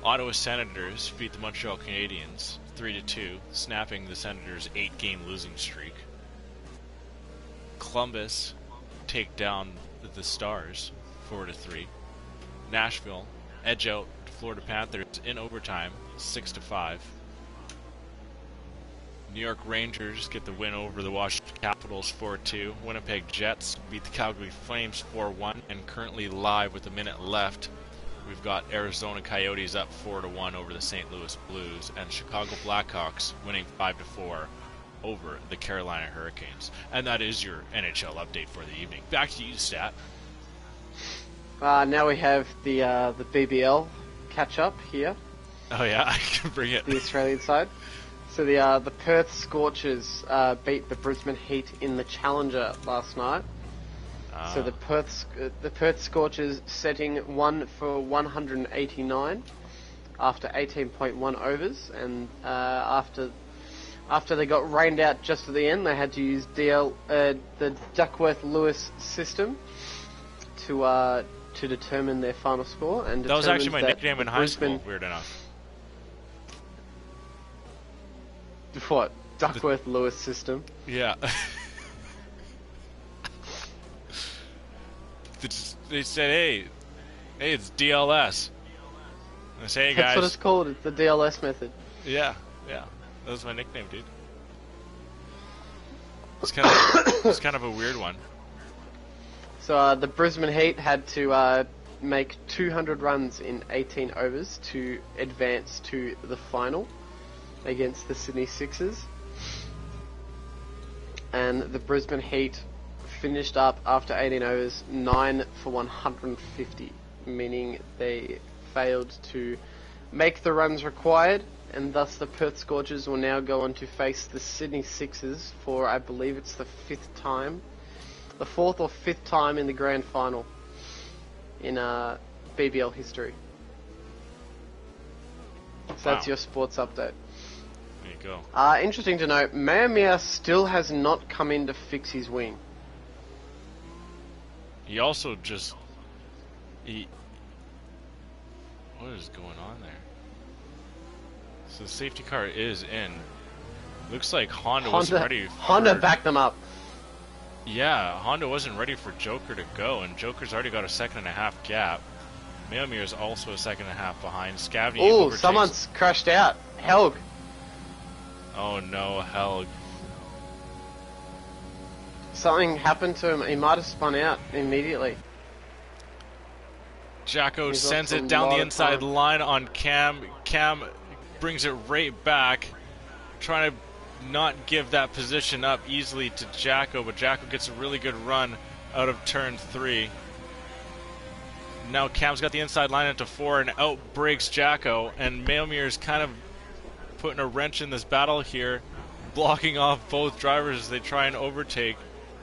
Ottawa Senators beat the Montreal Canadiens 3-2, snapping the Senators' 8-game losing streak. Columbus take down the Stars 4-3. Nashville edge out Florida Panthers in overtime 6-5. New York Rangers get the win over the Washington Capitals 4-2. Winnipeg Jets beat the Calgary Flames 4-1, and currently live with a minute left, we've got Arizona Coyotes up 4-1 over the St. Louis Blues, and Chicago Blackhawks winning 5-4 over the Carolina Hurricanes. And that is your NHL update for the evening. Back to you, Stat.
Now we have the BBL catch up here.
Oh yeah, I can bring it.
The Australian side. So the Perth Scorchers beat the Brisbane Heat in the Challenger last night. So the Perth Scorchers setting 1 for 189 after 18.1 overs, and after they got rained out just at the end, they had to use the Duckworth-Lewis system to determine their final score. And
that was actually my nickname in high
Brisbane,
school. Weird enough.
What? Duckworth-Lewis system?
Yeah. They said, hey, it's DLS. I say, hey, guys.
That's what it's called. It's the DLS method.
Yeah. That was my nickname, dude. It's kind of a weird one.
So the Brisbane Heat had to make 200 runs in 18 overs to advance to the final against the Sydney Sixers. And the Brisbane Heat finished up after 18 overs 9 for 150, meaning they failed to make the runs required, and thus the Perth Scorchers will now go on to face the Sydney Sixers for, I believe it's the 4th or 5th time in the grand final in BBL history. So that's your sports update.
There you go.
Interesting to note, Mayamia still has not come in to fix his wing.
He also just... What is going on there? So the safety car is in. Looks like Honda wasn't ready.
Honda backed them up.
Yeah, Honda wasn't ready for Joker to go, and Joker's already got a 1.5 gap. Mailmere is also a 2.5 behind. Scavney overtakes.
Someone's crashed out. Helg.
Oh no, Helg.
Something happened to him. He might have spun out immediately.
Jacko sends it down the inside line on Cam. Cam brings it right back, trying to not give that position up easily to Jacko, but Jacko gets a really good run out of turn 3. Now Cam's got the inside line into 4 and out breaks Jacko, and Mailmere's kind of putting a wrench in this battle here, blocking off both drivers as they try and overtake.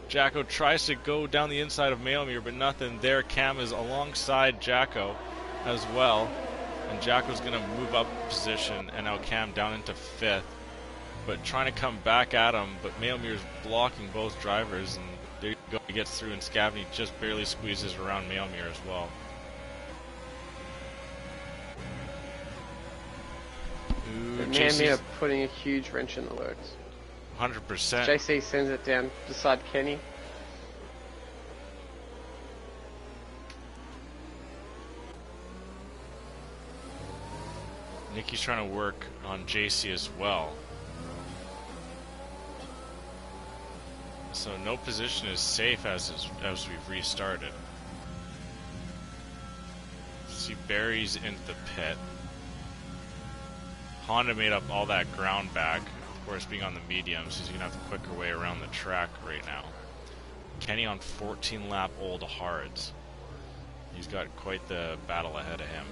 Jacko tries to go down the inside of Mailmere, but nothing there. Cam is alongside Jacko as well, and Jacko's going to move up position, and now Cam down into 5th, but trying to come back at him, but Mailmere's blocking both drivers, and there you go, he gets through, and Scavney just barely squeezes around Mailmere as well.
Mailmere putting a huge wrench in the works.
100%.
JC sends it down beside Kenny.
Nicky's trying to work on JC as well. So no position is safe as we've restarted. See, Barry's into the pit. Honda made up all that ground back. Of course, being on the mediums, he's going to have the quicker way around the track right now. Kenny on 14 lap old hards. He's got quite the battle ahead of him.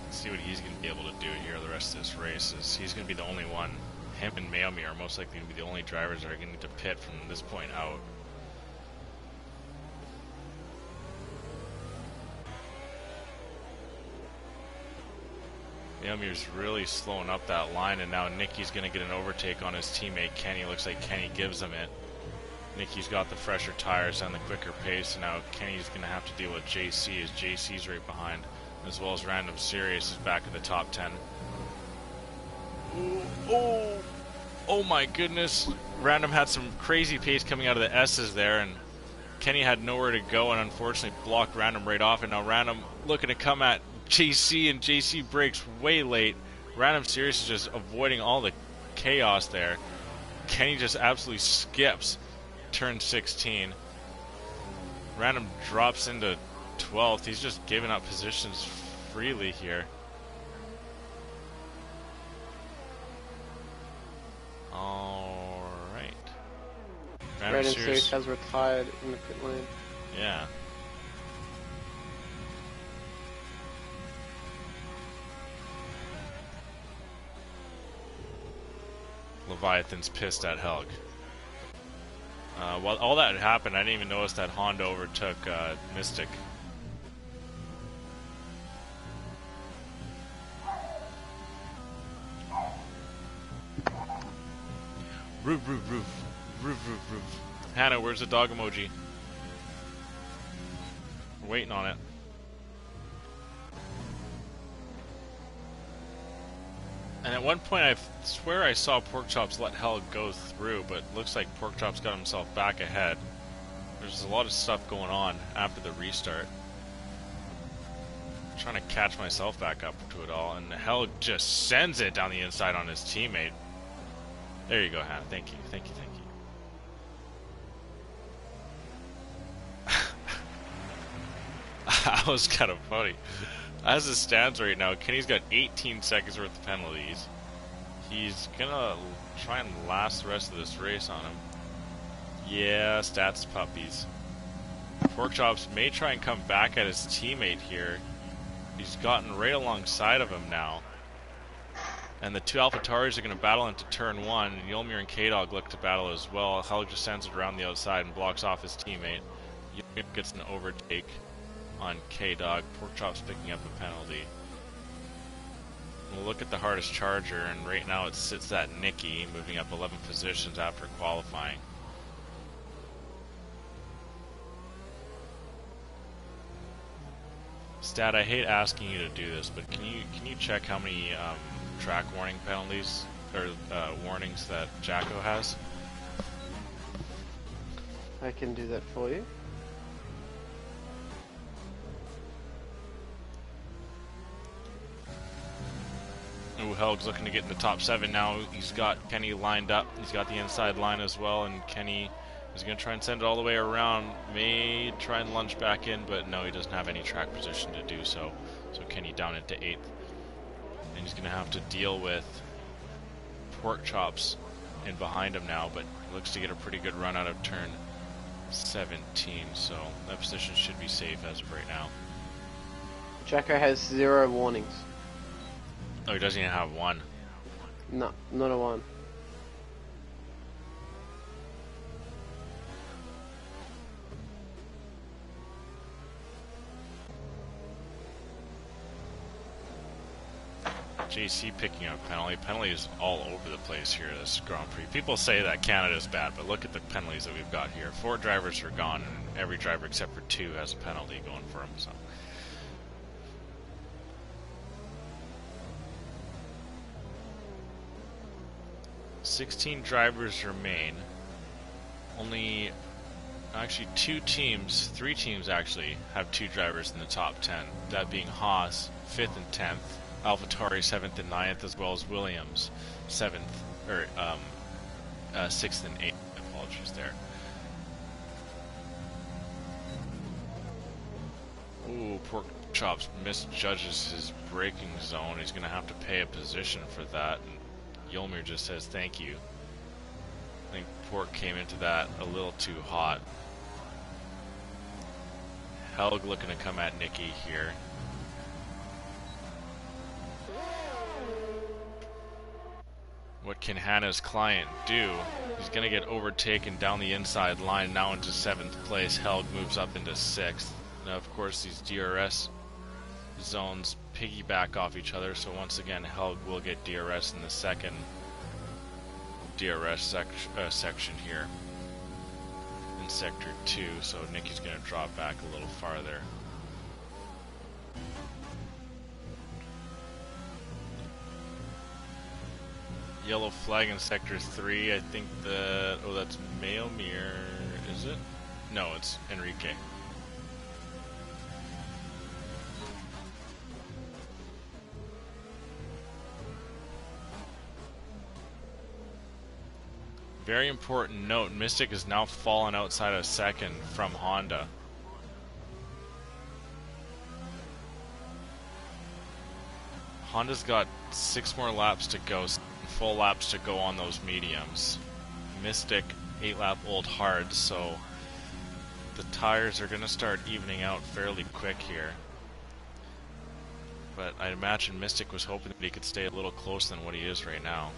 Let's see what he's going to be able to do here the rest of this race. He's going to be the only one. Him and Mailmere are most likely going to be the only drivers that are going to pit from this point out. Mailmere's really slowing up that line, and now Nicky's going to get an overtake on his teammate Kenny. Looks like Kenny gives him it. Nicky's got the fresher tires and the quicker pace, and now Kenny's going to have to deal with JC as JC's right behind, as well as Random Serious is back in the top 10. Oh my goodness. Random had some crazy pace coming out of the S's there, and Kenny had nowhere to go and unfortunately blocked Random right off, and now Random looking to come at JC, and JC breaks way late. Random Serious is just avoiding all the chaos there. Kenny just absolutely skips turn 16. Random drops into 12th. He's just giving up positions freely here. Alright.
Random Serious has retired in the pit lane.
Yeah. Leviathan's pissed at Helg. While all that happened, I didn't even notice that Honda overtook Mystic. Roof, roof, roof. Roof, roof, roof. Hannah, where's the dog emoji? We're waiting on it. And at one point, I swear I saw Porkchops let Helg go through, but looks like Porkchops got himself back ahead. There's a lot of stuff going on after the restart. I'm trying to catch myself back up to it all, and Helg just sends it down the inside on his teammate. There you go, Hannah. Thank you, thank you, thank you. That was kind of funny. As it stands right now, Kenny's got 18 seconds worth of penalties. He's gonna try and last the rest of this race on him. Yeah, stats puppies. Porkchops may try and come back at his teammate here. He's gotten right alongside of him now. And the two AlphaTauris are going to battle into turn 1. And Yulmir and K-Dog look to battle as well. Helg just sends it around the outside and blocks off his teammate. Yulmir gets an overtake on K-Dog. Porkchop's picking up a penalty. We'll look at the hardest charger, and right now it sits at Nicky, moving up 11 positions after qualifying. Stat, I hate asking you to do this, but can you check how many track warning penalties or warnings that Jacko has?
I can do that for you.
Ooh, Helg's looking to get in the top 7 now. He's got Kenny lined up. He's got the inside line as well, and Kenny is going to try and send it all the way around. May try and lunge back in, but no, he doesn't have any track position to do so. So Kenny down into 8th. And he's going to have to deal with Pork Chops in behind him now, but looks to get a pretty good run out of turn 17, so that position should be safe as of right now.
Jacko has 0 warnings.
Oh, he doesn't even have 1.
No, not a 1.
JC picking up penalty. Penalties all over the place here this Grand Prix. People say that Canada's bad, but look at the penalties that we've got here. 4 drivers are gone, and every driver except for 2 has a penalty going for him. So 16 drivers remain. Only, actually 2 teams, 3 teams actually, have 2 drivers in the top 10. That being Haas, 5th and 10th, AlphaTauri 7th and 9th, as well as Williams 7th, or 6th and 8th. Apologies there. Ooh, Pork Chops misjudges his braking zone. He's going to have to pay a position for that. And Yolmir just says thank you. I think Pork came into that a little too hot. Helg looking to come at Nicky here. What can Hannah's client do? He's going to get overtaken down the inside line, now into 7th place. Helg moves up into 6th. Now, of course, these DRS zones piggyback off each other, so once again, Helg will get DRS in the second DRS section here in Sector 2, so Nicky's going to drop back a little farther. Yellow flag in Sector 3, I think oh, that's Mailmir, is it? No, it's Enrique. Very important note, Mystic has now fallen outside of 2nd from Honda. Honda's got 6 more laps to go, full laps to go on those mediums. Mystic 8-lap old hard, so the tires are going to start evening out fairly quick here. But I imagine Mystic was hoping that he could stay a little closer than what he is right now.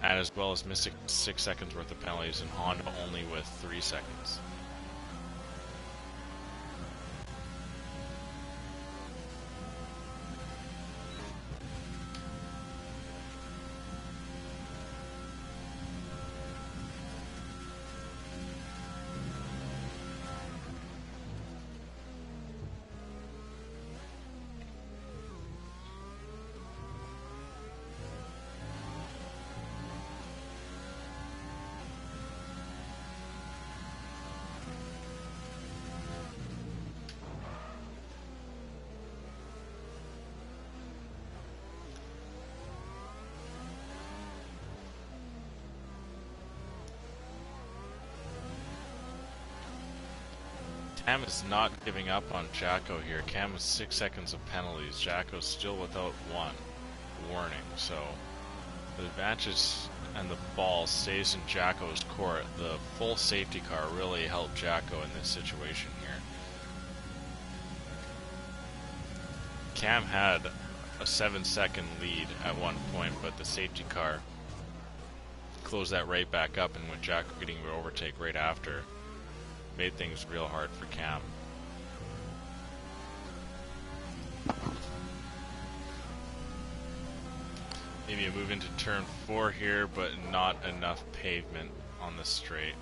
And as well as Mystic 6 seconds worth of penalties and Honda only with 3 seconds. Cam is not giving up on Jacko here. Cam has 6 seconds of penalties. Jacko's still without 1 warning, so the advantage and the ball stays in Jacko's court. The full safety car really helped Jacko in this situation here. Cam had a 7-second lead at one point, but the safety car closed that right back up, and when Jacko getting to overtake right after, made things real hard for Cam. Maybe a move into turn 4 here, but not enough pavement on the straight.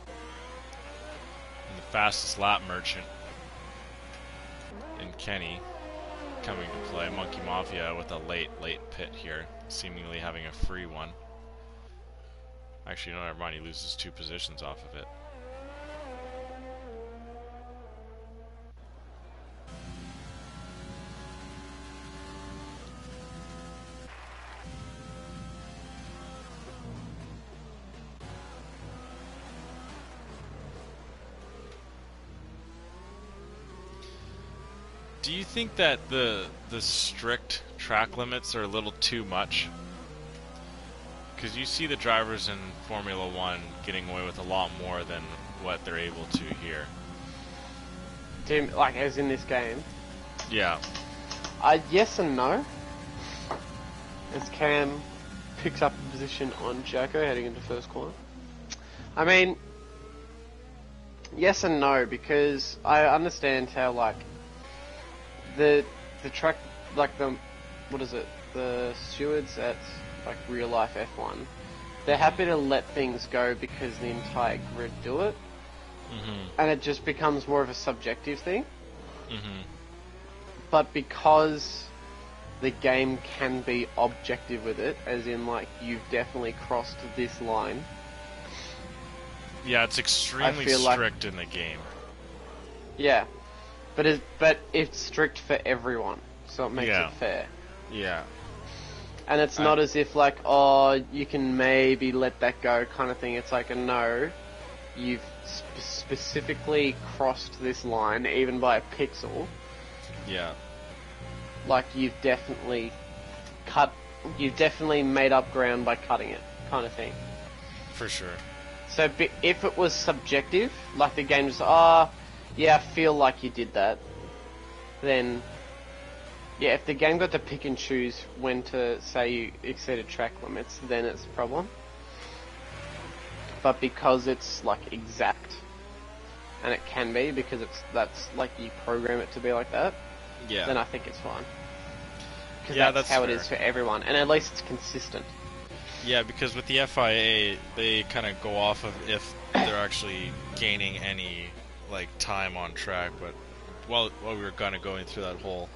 And the fastest lap merchant Kenny coming to play. Monkey Mafia with a late pit here, seemingly having a free one. Actually, no, never mind. He loses 2 positions off of it. Do you think that the strict track limits are a little too much? Because you see the drivers in Formula 1 getting away with a lot more than what they're able to here.
Like, as in this game?
Yeah.
Yes and no. As Cam picks up a position on Jacko heading into first corner. I mean, yes and no, because I understand how, like, the track, like the stewards at like real life F1, they're happy to let things go because the entire grid do it, and it just becomes more of a subjective thing. But because the game can be objective with it, as in like you've definitely crossed this line.
Yeah, it's extremely strict in the game.
Yeah. But it's strict for everyone, so it makes it fair.
Yeah.
And it's not as if like, oh, you can maybe let that go kind of thing. It's like, no, you've specifically crossed this line, even by a pixel.
Yeah.
Like, you've definitely made up ground by cutting it, kind of thing.
For sure.
So if it was subjective, like the game just, yeah, I feel like you did that, then, yeah, if the game got to pick and choose when to say you exceeded track limits, then it's a problem. But because it's, like, exact, and it can be, because that's, like, you program it to be like that, then I think it's fine. Because that's how fair. It is for everyone, and at least it's consistent.
Yeah, because with the FIA, they kind of go off of if they're actually gaining any like time on track, but while we were kind of going through that whole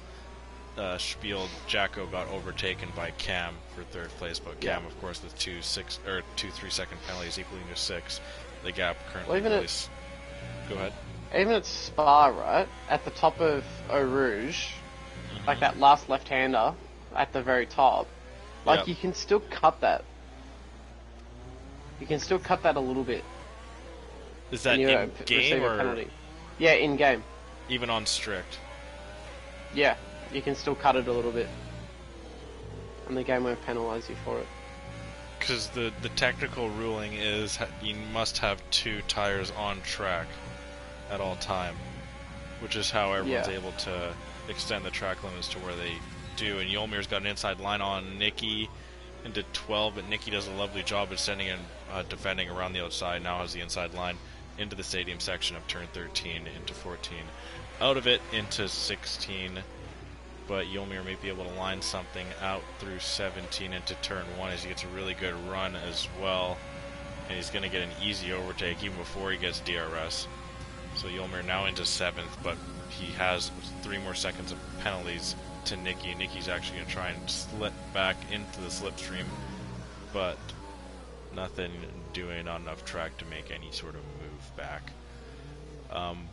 spiel, Jacko got overtaken by Cam for 3rd place, but Cam, of course, with 2 3-second penalties equaling to 6, the gap currently is. Go ahead.
Even at Spa, right, at the top of Eau Rouge, like that last left-hander at the very top, like you can still cut that. You can still cut that a little bit.
Is that in game or
penalty. Yeah, in game.
Even on strict?
Yeah, you can still cut it a little bit, and the game won't penalise you for it.
Because the technical ruling is you must have 2 tires on track at all time, which is how everyone's able to extend the track limits to where they do. And Yolmir's got an inside line on Nicky into 12, but Nicky does a lovely job extending and defending around the outside. Now has the inside line into the stadium section of turn 13 into 14, out of it into 16, but Yolmir may be able to line something out through 17 into turn 1 as he gets a really good run as well, and he's going to get an easy overtake even before he gets DRS. So Yolmir now into 7th, but he has 3 more seconds of penalties to Nicky. Nicky's actually going to try and slip back into the slipstream, but nothing doing on enough track to make any sort of move back.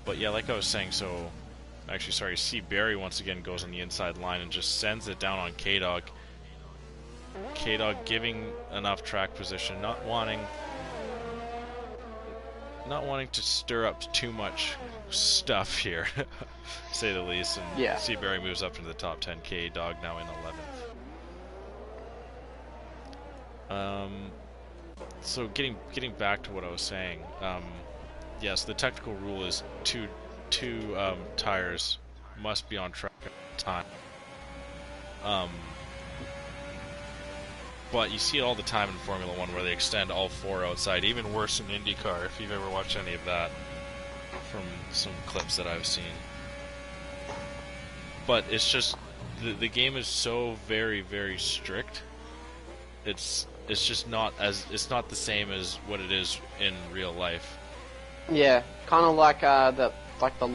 But yeah, like I was saying, so actually, sorry, C. Barry once again goes on the inside line and just sends it down on K-Dog. K-Dog giving enough track position, not wanting to stir up too much stuff here, to say the least. And C. Barry moves up into the top 10. K-Dog now in 11th. So getting back to what I was saying, yes, the technical rule is two tires must be on track at the time. But you see it all the time in Formula 1 where they extend all 4 outside, even worse in IndyCar, if you've ever watched any of that from some clips that I've seen. But it's just, the game is so very, very strict. It's just not it's not the same as what it is in real life.
Yeah, kind of like the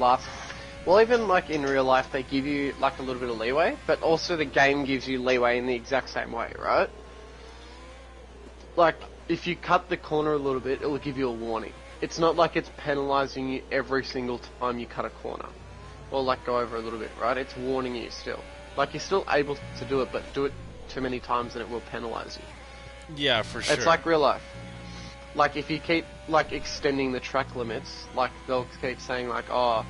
Well, even like in real life, they give you like a little bit of leeway, but also the game gives you leeway in the exact same way, right? Like, if you cut the corner a little bit, it will give you a warning. It's not like it's penalising you every single time you cut a corner. Or like go over a little bit, right? It's warning you still. Like, you're still able to do it, but do it too many times and it will penalise you.
Yeah, for sure.
It's like real life. Like, if you keep, like, extending the track limits, like, they'll keep saying, like, oh,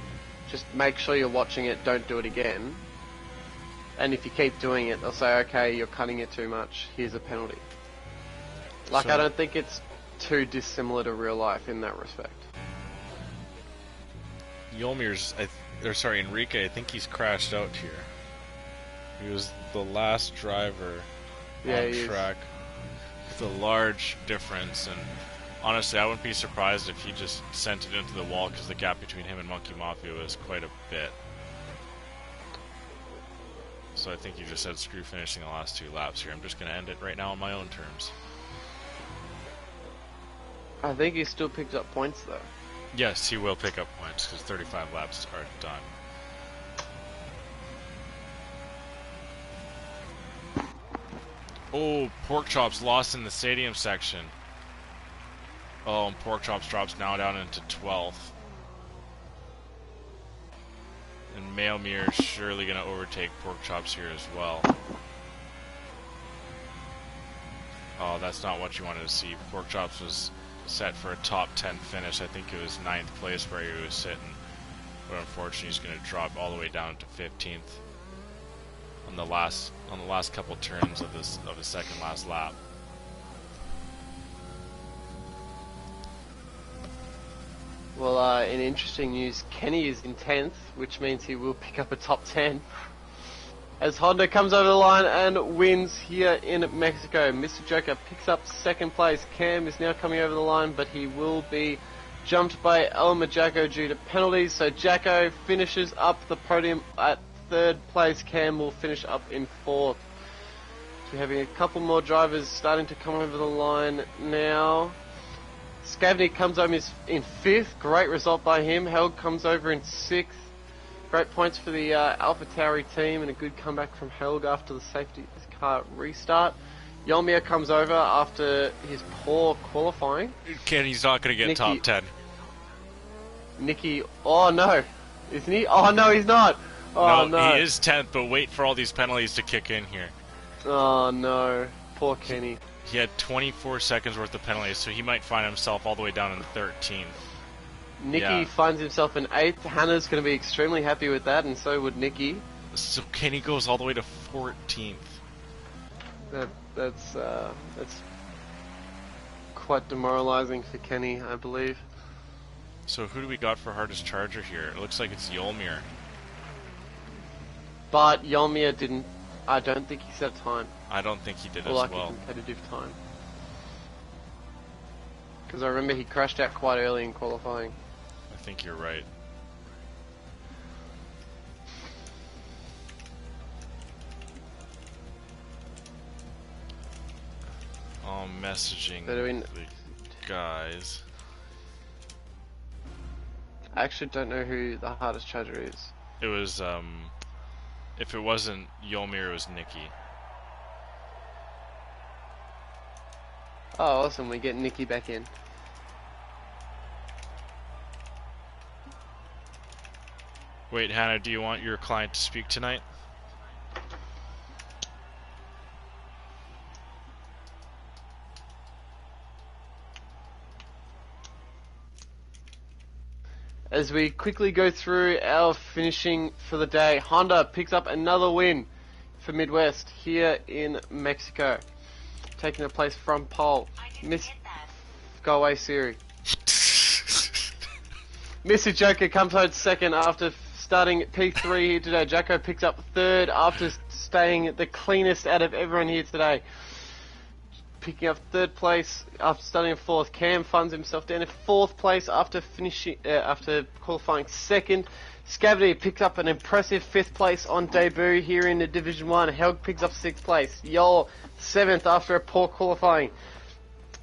just make sure you're watching it, don't do it again. And if you keep doing it, they'll say, okay, you're cutting it too much, here's a penalty. Like, I don't think it's too dissimilar to real life in that respect.
Enrique, I think he's crashed out here. He was the last driver on track with a large difference, and honestly, I wouldn't be surprised if he just sent it into the wall because the gap between him and Monkey Mafia was quite a bit. So I think he just said screw finishing the last 2 laps here. I'm just going to end it right now on my own terms.
I think he still picked up points, though.
Yes, he will pick up points because 35 laps are done. Oh, Pork Chops lost in the stadium section. Oh, and Pork Chops drops now down into 12th. And Mailmere is surely going to overtake Pork Chops here as well. Oh, that's not what you wanted to see. Pork Chops was set for a top 10 finish. I think it was 9th place where he was sitting. But unfortunately, he's going to drop all the way down to 15th on the last couple turns of the second last lap.
Well, in interesting news, Kenny is in 10th, which means he will pick up a top 10. As Honda comes over the line and wins here in Mexico. Mr. Joker picks up 2nd place. Cam is now coming over the line, but he will be jumped by Elmer Jacko due to penalties. So Jacko finishes up the podium at 3rd place. Cam will finish up in 4th. So we're having a couple more drivers starting to come over the line now. Scavney comes over in 5th. Great result by him. Helg comes over in 6th. Great points for the Alpha Tauri team and a good comeback from Helg after the safety car restart. Yolmir comes over after his poor qualifying.
Kenny's not going to get top 10.
Nicky, oh no. Isn't he? Oh no, he's not. Oh no.
He is 10th, but wait for all these penalties to kick in here.
Oh no. Poor Kenny.
He had 24 seconds worth of penalties, so he might find himself all the way down in 13th.
Nicky finds himself in 8th. Hannah's going to be extremely happy with that, and so would Nicky.
So Kenny goes all the way to 14th.
That's quite demoralizing for Kenny, I believe.
So who do we got for hardest charger here? It looks like it's Yolmir.
But Yolmir didn't. I don't think he set a time.
I don't think he did
or
as
like
well.
A competitive time. Because I remember he crashed out quite early in qualifying.
I think you're right. Oh, messaging the guys.
I actually don't know who the hardest charger is.
It was, if it wasn't Yolmir, it was Nicky.
Oh, awesome. We get Nicky back in.
Wait, Hannah, do you want your client to speak tonight?
As we quickly go through our finishing for the day, Honda picks up another win for Midwest here in Mexico. Taking a place from pole. Go away, Siri. Mr. Joker comes home 2nd after starting P3 here today. Jacko picks up 3rd after staying the cleanest out of everyone here today. Picking up 3rd place after starting in 4th. Cam finds himself down in 4th place after qualifying 2nd. Scavity picks up an impressive 5th place on debut here in the Division 1. Helg picks up 6th place. Yol 7th after a poor qualifying.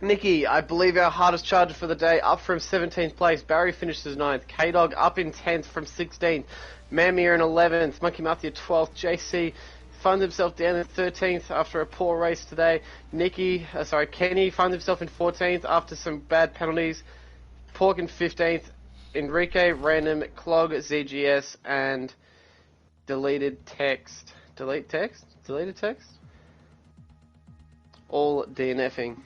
Nikki, I believe our hardest charger for the day, up from 17th place. Barry finishes 9th. K-Dog up in 10th from 16th. Mamir in 11th. Monkey Matthew 12th. JC finds himself down in 13th after a poor race today. Kenny finds himself in 14th after some bad penalties. Pork in 15th. Enrique, Random, Clog, ZGS, and Deleted Text. Deleted text? All DNFing.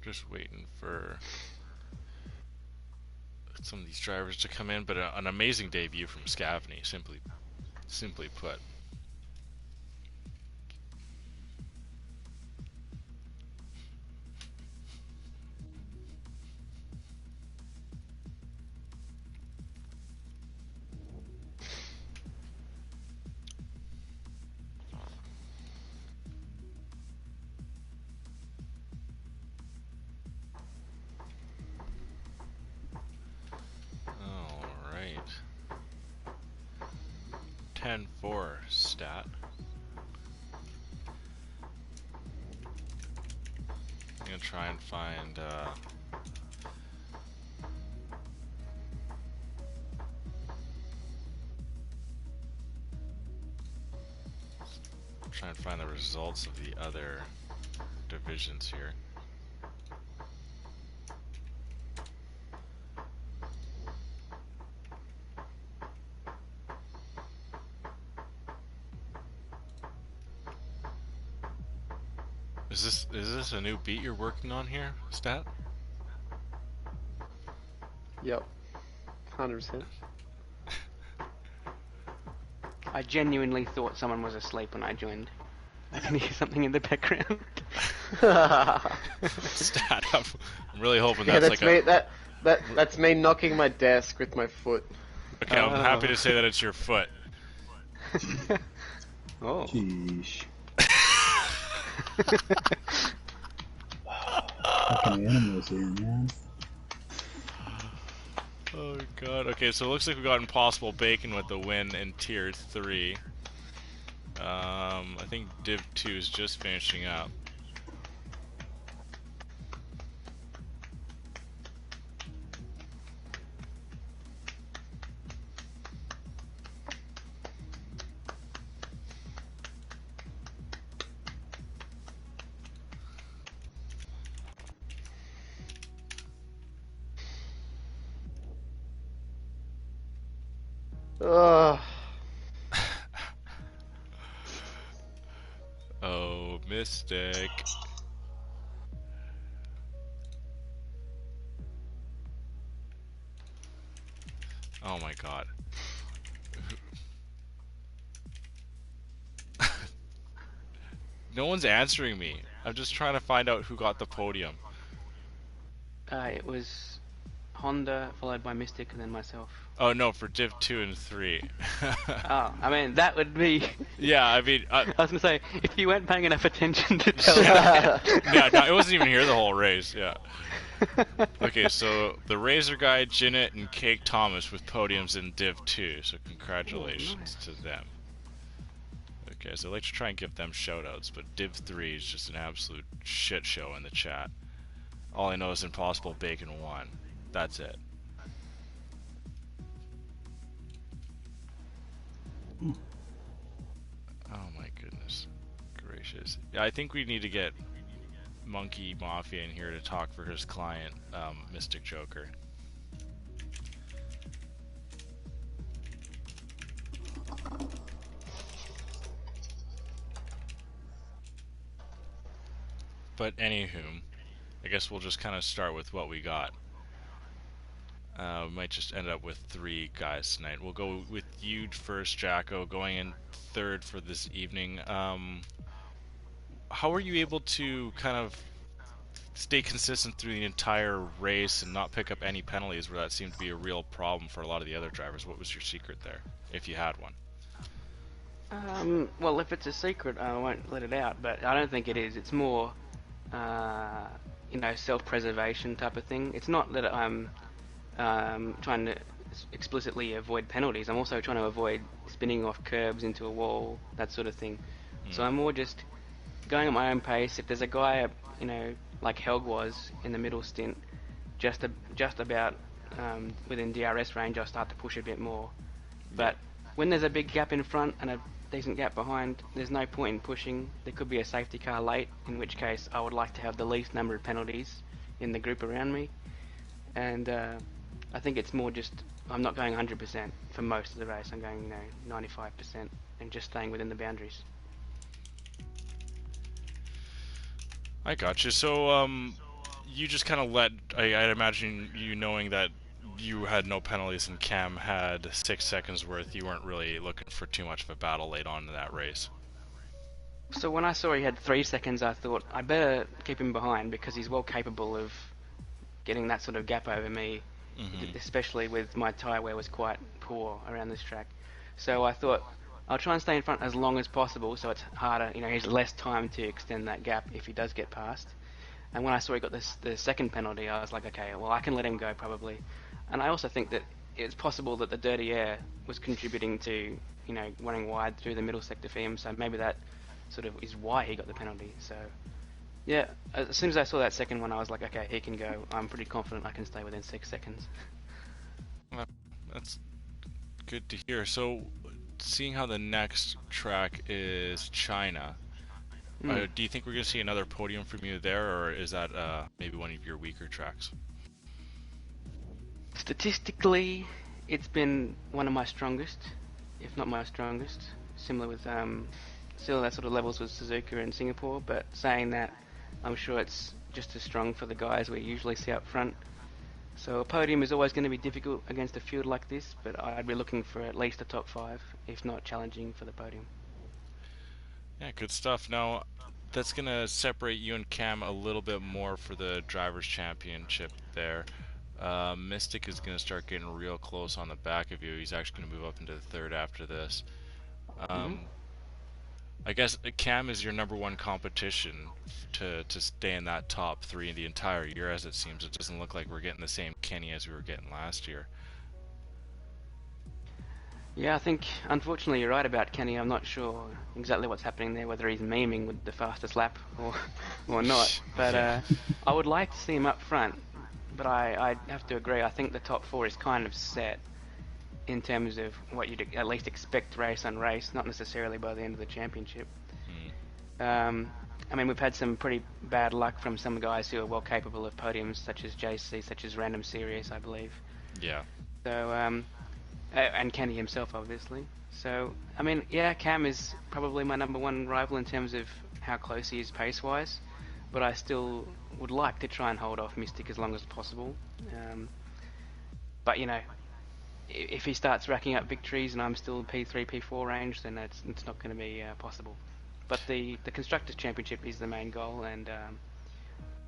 Just waiting for some of these drivers to come in, but an amazing debut from Scavney, simply put. Alright. 10-4 stat. I'm gonna try and find the results of the other divisions here. Is this a new beat you're working on here, Stat?
Yep. 100%.
I genuinely thought someone was asleep when I joined. I can hear something in the background.
Stat, I'm really hoping
that's me. That's me knocking my desk with my foot.
Okay, I'm happy to say that it's your foot.
Oh.
Sheesh. Fucking animals here, man.
Oh god. Okay, so it looks like we got Impossible Bacon with the win in Tier 3. I think Div 2 is just finishing up.
Ugh.
Oh, Mystic. Oh my god. No one's answering me. I'm just trying to find out who got the podium.
It was Honda, followed by Mystic, and then myself.
Oh no, for Div 2 and 3.
Oh, I mean, that would be...
Yeah, I mean...
I was going to say, if you weren't paying enough attention to tell that.
Yeah, no, it wasn't even here the whole race, yeah. Okay, so the Razor Guy, Jinnit, and Cake Thomas with podiums in Div 2, so congratulations to them. Okay, so I'd like to try and give them shoutouts, but Div 3 is just an absolute shit show in the chat. All I know is Impossible Bacon won. That's it. Oh my goodness gracious. Yeah, I think we need to get Monkey Mafia in here to talk for his client, Mystic Joker. But anywho, I guess we'll just kind of start with what we got. We might just end up with 3 guys tonight. We'll go with you first, Jacko, going in 3rd for this evening. How were you able to kind of stay consistent through the entire race and not pick up any penalties where that seemed to be a real problem for a lot of the other drivers? What was your secret there, if you had one?
Well, if it's a secret, I won't let it out, but I don't think it is. It's more, you know, self-preservation type of thing. It's not that I'm trying to explicitly avoid penalties. I'm also trying to avoid spinning off curbs into a wall, that sort of thing. So I'm more just going at my own pace. If there's a guy, like Helg was in the middle stint, just about within DRS range, I'll start to push a bit more. But when there's a big gap in front and a decent gap behind, there's no point in pushing. There could be a safety car late, in which case I would like to have the least number of penalties in the group around me. And I think it's more just I'm not going 100% for most of the race. I'm going 95% and just staying within the boundaries.
I got you. So, you just kind of I'd imagine you knowing that you had no penalties and Cam had 6 seconds worth, you weren't really looking for too much of a battle late on in that race.
So when I saw he had 3 seconds, I thought I better keep him behind because he's well capable of getting that sort of gap over me, especially with my tyre wear was quite poor around this track. So I thought I'll try and stay in front as long as possible so it's harder, he has less time to extend that gap if he does get past. And when I saw he got the second penalty, I was like, okay, well, I can let him go probably. And I also think that it's possible that the dirty air was contributing to, running wide through the middle sector for him, so maybe that sort of is why he got the penalty. So, yeah, as soon as I saw that second one, I was like, okay, he can go. I'm pretty confident I can stay within 6 seconds.
Well, that's good to hear. So, seeing how the next track is China, do you think we're going to see another podium from you there, or is that maybe one of your weaker tracks?
Statistically, it's been one of my strongest, if not my strongest. Similar with similar sort of levels with Suzuka in Singapore, but saying that, I'm sure it's just as strong for the guys we usually see up front. So a podium is always going to be difficult against a field like this, but I'd be looking for at least a top 5, if not challenging for the podium.
Yeah, good stuff. Now, that's going to separate you and Cam a little bit more for the Drivers' Championship there. Mystic is going to start getting real close on the back of you. He's actually going to move up into the third after this. I guess Cam is your number one competition to stay in that top 3 the entire year, as it seems. It doesn't look like we're getting the same Kenny as we were getting last year.
Yeah, I think, unfortunately, you're right about Kenny. I'm not sure exactly what's happening there, whether he's memeing with the fastest lap or not. But I would like to see him up front. But I have to agree, I think the top 4 is kind of set in terms of what you'd at least expect race on race, not necessarily by the end of the championship. I mean, we've had some pretty bad luck from some guys who are well capable of podiums, such as JC, such as Random Series, I believe.
Yeah.
So, and Kenny himself, obviously. So, I mean, yeah, Cam is probably my number one rival in terms of how close he is pace-wise, but I still would like to try and hold off Mystic as long as possible. But, if he starts racking up victories and I'm still P3, P4 range, then it's not going to be possible. But the Constructors' Championship is the main goal, and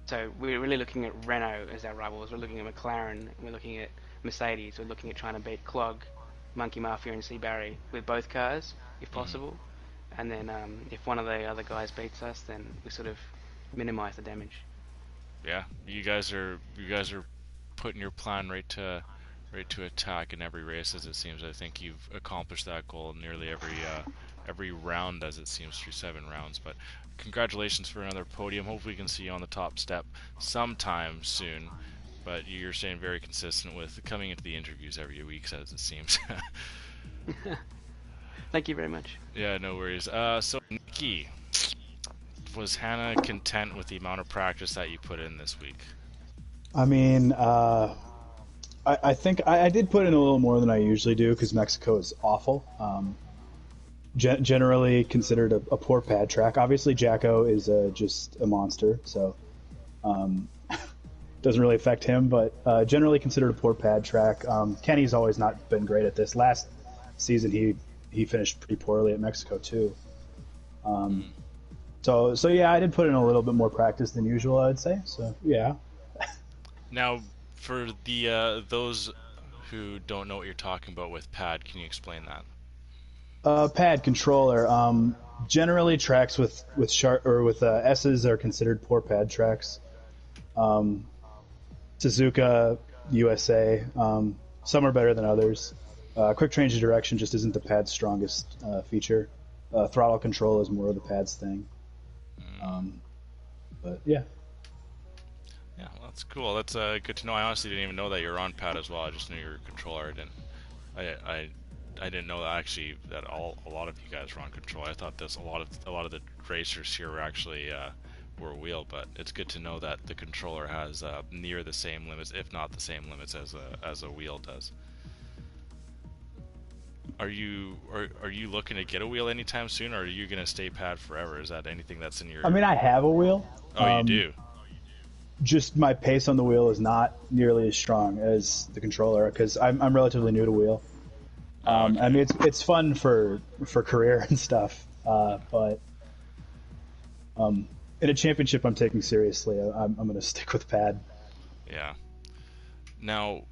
so we're really looking at Renault as our rivals. We're looking at McLaren, we're looking at Mercedes, we're looking at trying to beat Clog, Monkey Mafia and C. Barry with both cars, if possible. And then if one of the other guys beats us, then we sort of minimise the damage.
Yeah, you guys are putting your plan right to attack in every race, as it seems. I think you've accomplished that goal nearly every round, as it seems, through 7 rounds. But congratulations for another podium. Hopefully we can see you on the top step sometime soon. But you're staying very consistent with coming into the interviews every week, as it seems.
Thank you very much.
Yeah, no worries. So, Nikki, was Hannah content with the amount of practice that you put in this week?
I mean, I think I did put in a little more than I usually do because Mexico is awful. Generally considered a poor pad track. Obviously, Jacko is just a monster, so doesn't really affect him. But generally considered a poor pad track. Kenny's always not been great at this. Last season, he finished pretty poorly at Mexico too. So yeah, I did put in a little bit more practice than usual, I'd say. So yeah.
Now, for the those who don't know what you're talking about with pad, can you explain that?
Pad controller. Generally, tracks with S's are considered poor pad tracks. Suzuka, USA, Some are better than others. Quick change of direction just isn't the pad's strongest feature. Throttle control is more of the pad's thing. But yeah.
Yeah, well, that's cool. That's good to know. I honestly didn't even know that you were on pad as well. I just knew you were a controller. I didn't know that actually that a lot of you guys were on control. I thought a lot of the racers here were actually were wheel, but it's good to know that the controller has near the same limits, if not the same limits as a wheel does. Are you looking to get a wheel anytime soon, or are you gonna stay pad forever? Is that anything that's in your?
I mean, I have a wheel.
Oh, you do.
Just my pace on the wheel is not nearly as strong as the controller because I'm relatively new to wheel.
Okay.
I mean, it's fun for career and stuff, but in a championship I'm taking seriously, I'm going to stick with pad.
Yeah. Now,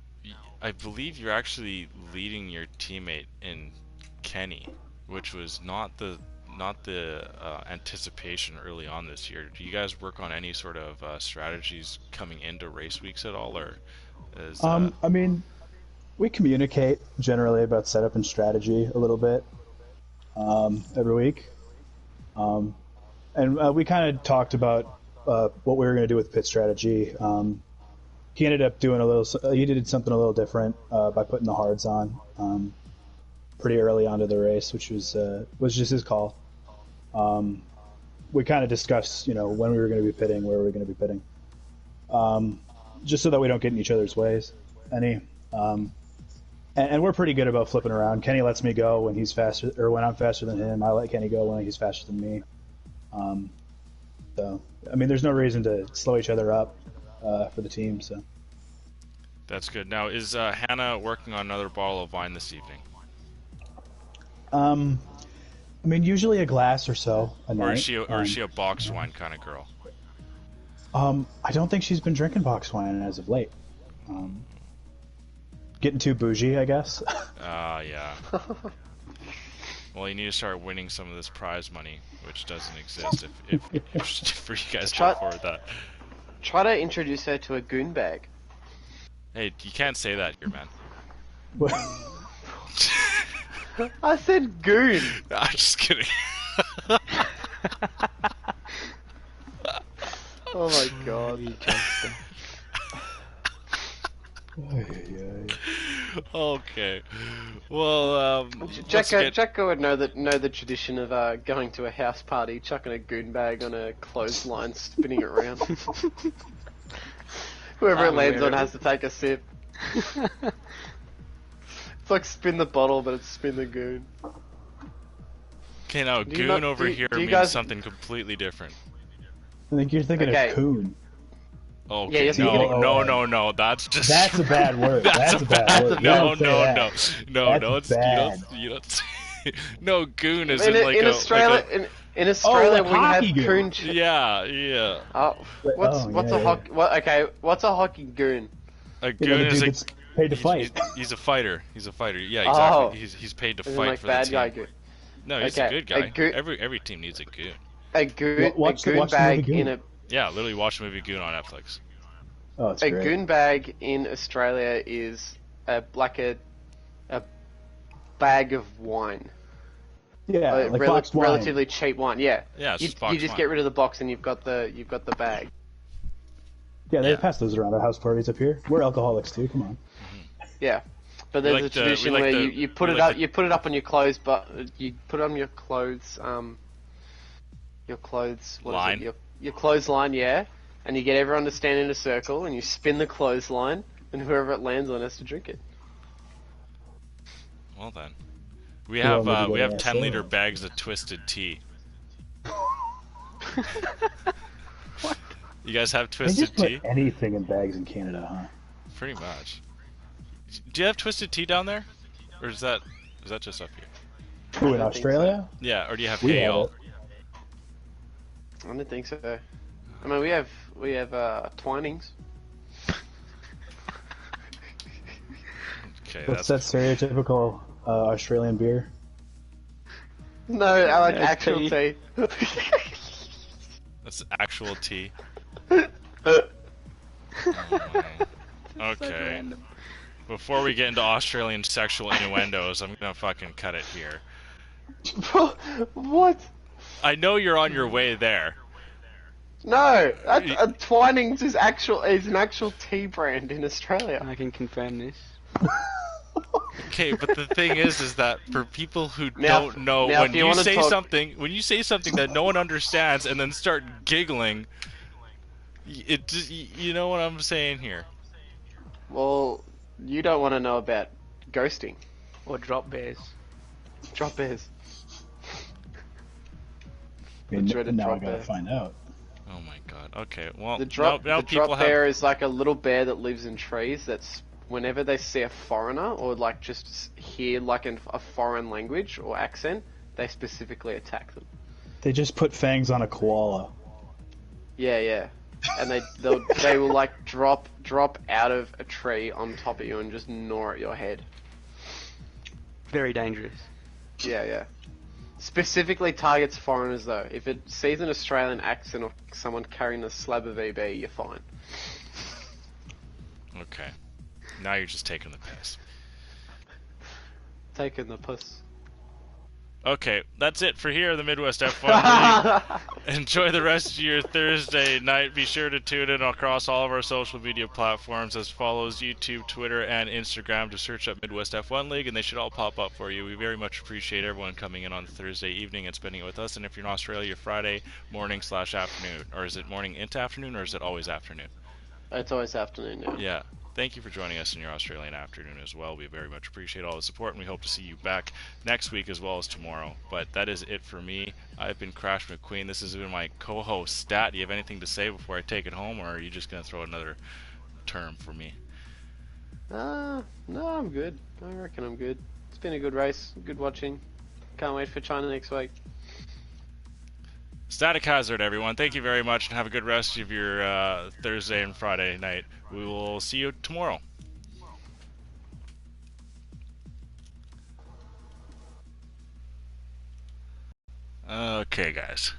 I believe you're actually leading your teammate in Kenny, which was not the anticipation early on this year. Do you guys work on any sort of strategies coming into race weeks at all, or is?
I mean, we communicate generally about setup and strategy a little bit every week, and we kind of talked about what we were going to do with pit strategy. He ended up doing he did something a little different by putting the hards on pretty early onto the race, which was just his call. We kind of discussed, when we were going to be pitting, where we were going to be pitting, just so that we don't get in each other's ways any. And we're pretty good about flipping around. Kenny lets me go when he's faster, or when I'm faster than him. I let Kenny go when he's faster than me. So, I mean, there's no reason to slow each other up for the team. So
That's good. Now, is Hannah working on another bottle of wine this evening?
I mean, usually a glass or so a night.
Or is she a boxed wine kind of girl?
I don't think she's been drinking box wine as of late. Getting too bougie, I guess.
Yeah. Well, you need to start winning some of this prize money, which doesn't exist if for you guys to afford that.
Try to introduce her to a goon bag.
Hey, you can't say that here, man.
I said goon.
I'm just kidding.
Oh my god.
Okay. Well,
Jacko would know the tradition of going to a house party, chucking a goon bag on a clothesline, spinning it around. Whoever it lands on has to take a sip. It's like spin the bottle, but it's spin the goon.
Okay, now goon over here means something completely different.
I think you're thinking of coon.
Okay,
yeah,
no, that's
a bad word. That's a bad word.
No,
it's bad.
You don't no, goon is
in Australia. In Australia, we have
goon.
coon.
Yeah.
What's a hockey? What's a hockey goon?
A goon is
paid to fight.
He's a fighter. Yeah, exactly. He's paid to fight
like
for the
bad
team.
guy goon.
No, he's a good guy. Every team needs a goon.
A goon bag in a.
Yeah, literally watch the movie Goon on Netflix.
Oh, it's great.
A goon bag in Australia is a bag of wine.
Yeah, like boxed wine.
Relatively cheap wine. Yeah.
Yeah, it's
you just get rid of the box and you've got the bag.
Yeah, they pass those around at house parties up here. We're alcoholics too. Come on.
Yeah, but there's a tradition where you put it up. You put it up on your clothes, but you put it on your clothes. Your clothes. What
line.
is it? Your clothesline, yeah, and you get everyone to stand in a circle, and you spin the clothesline, and whoever it lands on has to drink it.
Well then, we have 10-liter bags of Twisted Tea.
What?
You guys have
They
Twisted
just
Tea?
put anything in bags in Canada, huh?
Pretty much. Do you have Twisted Tea down there, or is that just up here?
Who, in Australia?
Yeah, or do you have
We have
ale?
it.
I don't think so. I mean, we have Twinings.
Okay,
What's that stereotypical Australian beer?
No, I like actual tea.
That's actual tea. Oh, my. Okay. Before we get into Australian sexual innuendos, I'm gonna fucking cut it here.
What?
I know you're on your way there.
No, Twinings is an actual tea brand in Australia.
I can confirm this.
Okay, but the thing is that for people who
Now,
don't know,
now,
when
if you
you
wanna
say
talk-
when you say something that no one understands and then start giggling, you know what I'm saying here.
Well, you don't want to know about ghosting.
Or drop bears.
Drop bears.
I mean,
dreaded
now I
drop
gotta
bear.
find out.
Oh my god. Okay, well,
The drop
people have...
bear is like a little bear that lives in trees. That's whenever they see a foreigner or like just hear like a foreign language or accent, they specifically attack them.
They just put fangs on a koala.
Yeah, and they will like drop out of a tree on top of you and just gnaw at your head.
Very dangerous.
Yeah. Specifically targets foreigners though. If it sees an Australian accent or someone carrying a slab of EB, you're fine.
Okay. Now you're just taking the piss.
Taking the puss.
Okay, that's it for here, the Midwest F1 League. Enjoy the rest of your Thursday night. Be sure to tune in across all of our social media platforms as follows: YouTube, Twitter, and Instagram. To search up Midwest F1 League, and they should all pop up for you. We very much appreciate everyone coming in on Thursday evening and spending it with us. And if you're in Australia, Friday morning/afternoon. Or is it morning into afternoon, or is it always afternoon?
It's always afternoon now.
Yeah. Thank you for joining us in your Australian afternoon as well. We very much appreciate all the support, and we hope to see you back next week as well as tomorrow. But that is it for me. I've been Crash McQueen. This has been my co-host, Stat. Do you have anything to say before I take it home, or are you just going to throw another term for me?
No, I'm good. I reckon I'm good. It's been a good race. Good watching. Can't wait for China next week.
Static Hazard, everyone. Thank you very much, and have a good rest of your Thursday and Friday night. We will see you tomorrow. Okay, guys.